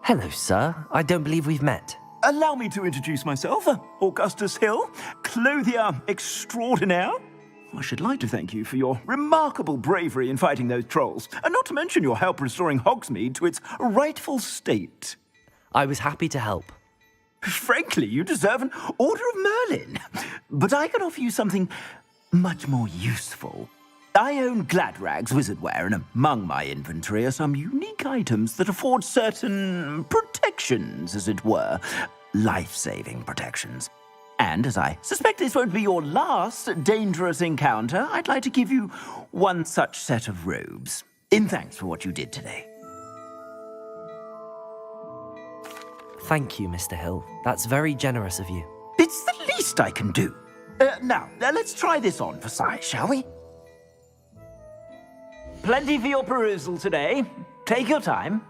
Hello, sir. I don't believe we've met. Allow me to introduce myself, Augustus Hill, clothier extraordinaire. I should like to thank you for your remarkable bravery in fighting those trolls, and not to mention your help restoring Hogsmeade to its rightful state. I was happy to help. Frankly, you deserve an Order of Merlin. But I can offer you something much more useful. I own Gladrag's wizardware, and among my inventory are some unique items that afford certain protections, as it were. Life-saving protections. And as I suspect this won't be your last dangerous encounter, I'd like to give you one such set of robes, in thanks for what you did today. Thank you, Mr. Hill. That's very generous of you. It's the least I can do. Now, let's try this on for size, shall we? Plenty for your perusal today. Take your time.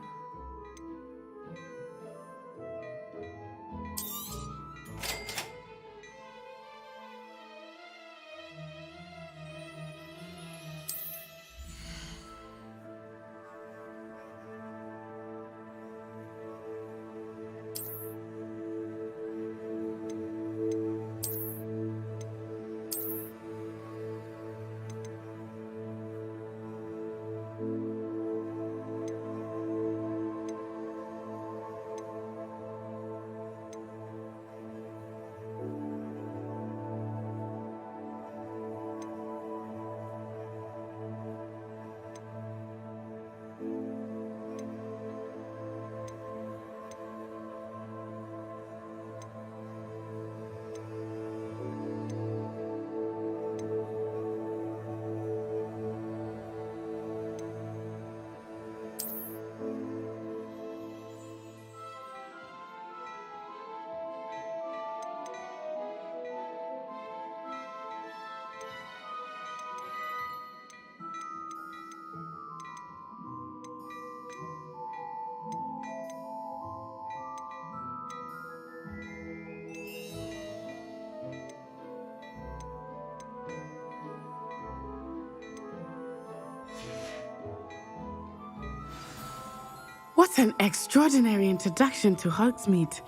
What an extraordinary introduction to Hogsmeade.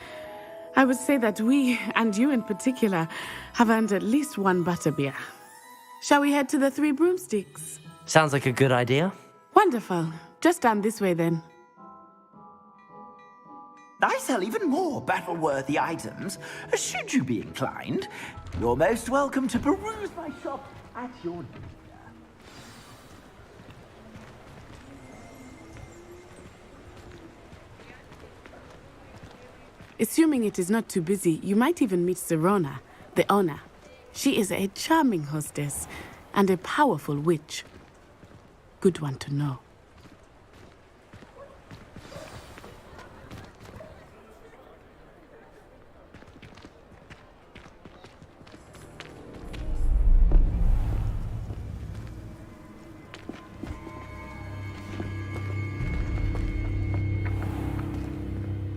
I would say that we, and you in particular, have earned at least one butterbeer. Shall we head to the Three Broomsticks? Sounds like a good idea. Wonderful. Just down this way then. I sell even more battle-worthy items. Should you be inclined, you're most welcome to peruse my shop at your leisure. Assuming it is not too busy, you might even meet Serona, the owner. She is a charming hostess and a powerful witch. Good one to know.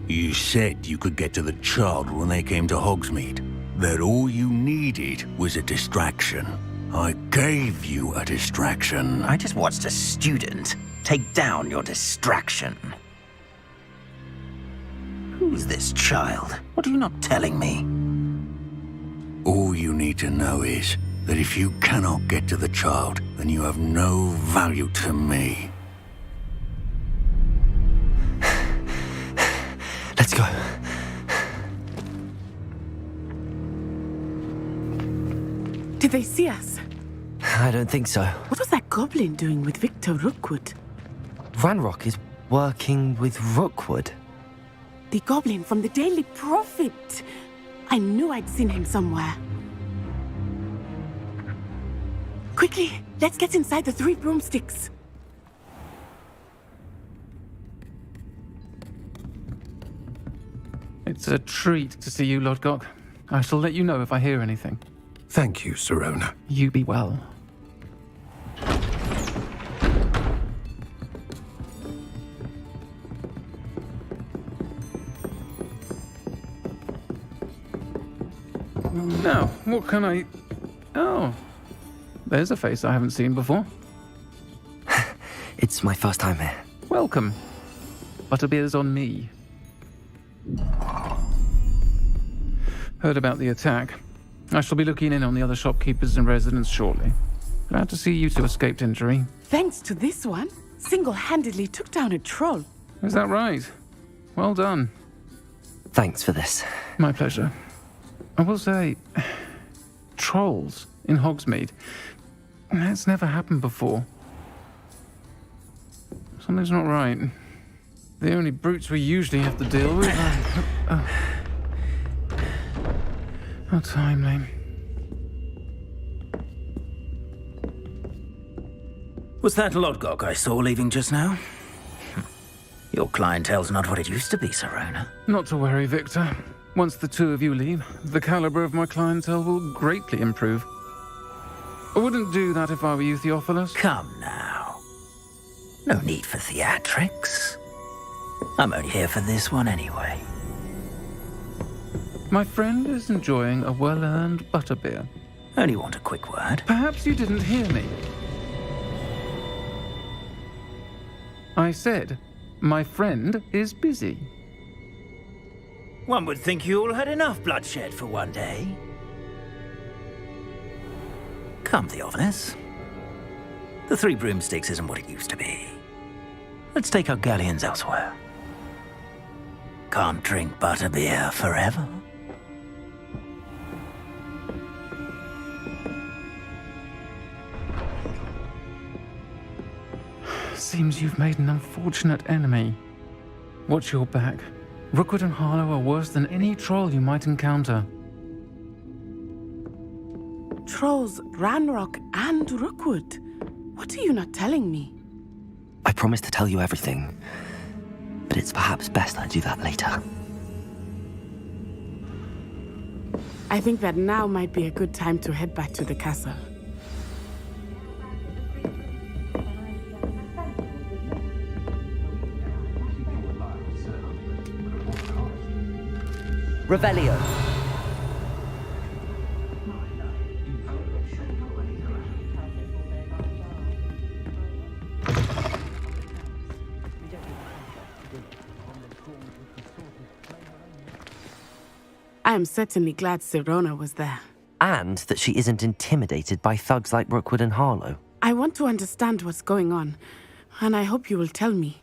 You said you could get to the child when they came to Hogsmeade. That all you needed was a distraction. I gave you a distraction. I just watched a student take down your distraction. Who's this child? What are you not telling me? All you need to know is that if you cannot get to the child, then you have no value to me. Let's go. Did they see us? I don't think so. What was that goblin doing with Victor Rookwood? Ranrock is working with Rookwood. The goblin from the Daily Prophet. I knew I'd seen him somewhere. Quickly, let's get inside the Three Broomsticks. It's a treat to see you, Lodgok. I shall let you know if I hear anything. Thank you, Sirona. You be well. Now, what can I... Oh, there's a face I haven't seen before. It's my first time here. Welcome. Butterbeer's on me. Heard about the attack. I shall be looking in on the other shopkeepers and residents shortly. Glad to see you two escaped injury. Thanks to this one, single-handedly took down a troll. Is that right? Well done. Thanks for this. My pleasure. I will say, trolls in Hogsmeade. That's never happened before. Something's not right. The only brutes we usually have to deal with are... How timely. Was that Lodgok I saw leaving just now? Your clientele's not what it used to be, Sirona. Not to worry, Victor. Once the two of you leave, the caliber of my clientele will greatly improve. I wouldn't do that if I were you, Theophilus. Come now. No need for theatrics. I'm only here for this one anyway. My friend is enjoying a well-earned butterbeer. Only want a quick word. Perhaps you didn't hear me. I said, my friend is busy. One would think you all had enough bloodshed for one day. Come, Theophilus. The Three Broomsticks isn't what it used to be. Let's take our galleons elsewhere. Can't drink butterbeer forever. Seems you've made an unfortunate enemy. Watch your back. Rookwood and Harlow are worse than any troll you might encounter. Trolls, Ranrock, and Rookwood. What are you not telling me? I promised to tell you everything, but it's perhaps best I do that later. I think that now might be a good time to head back to the castle. Revelio. I am certainly glad Sirona was there. And that she isn't intimidated by thugs like Rookwood and Harlow. I want to understand what's going on, and I hope you will tell me.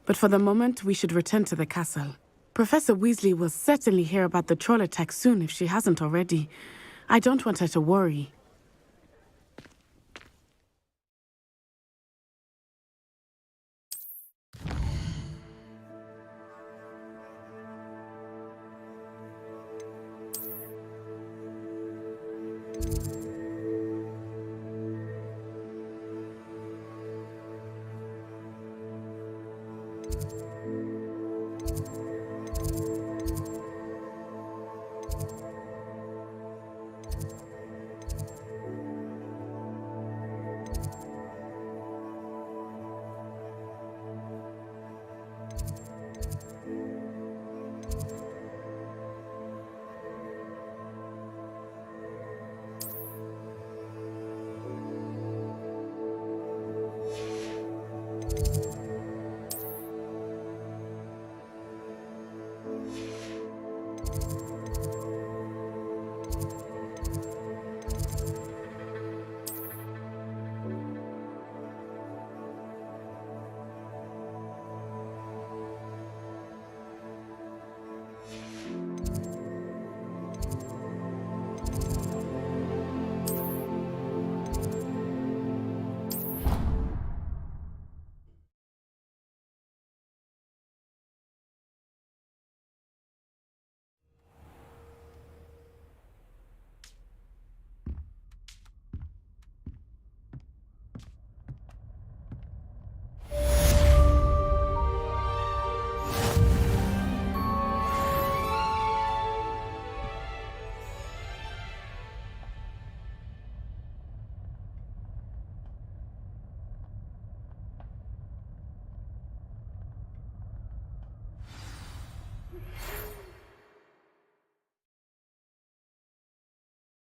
But for the moment, we should return to the castle. Professor Weasley will certainly hear about the troll attack soon if she hasn't already. I don't want her to worry.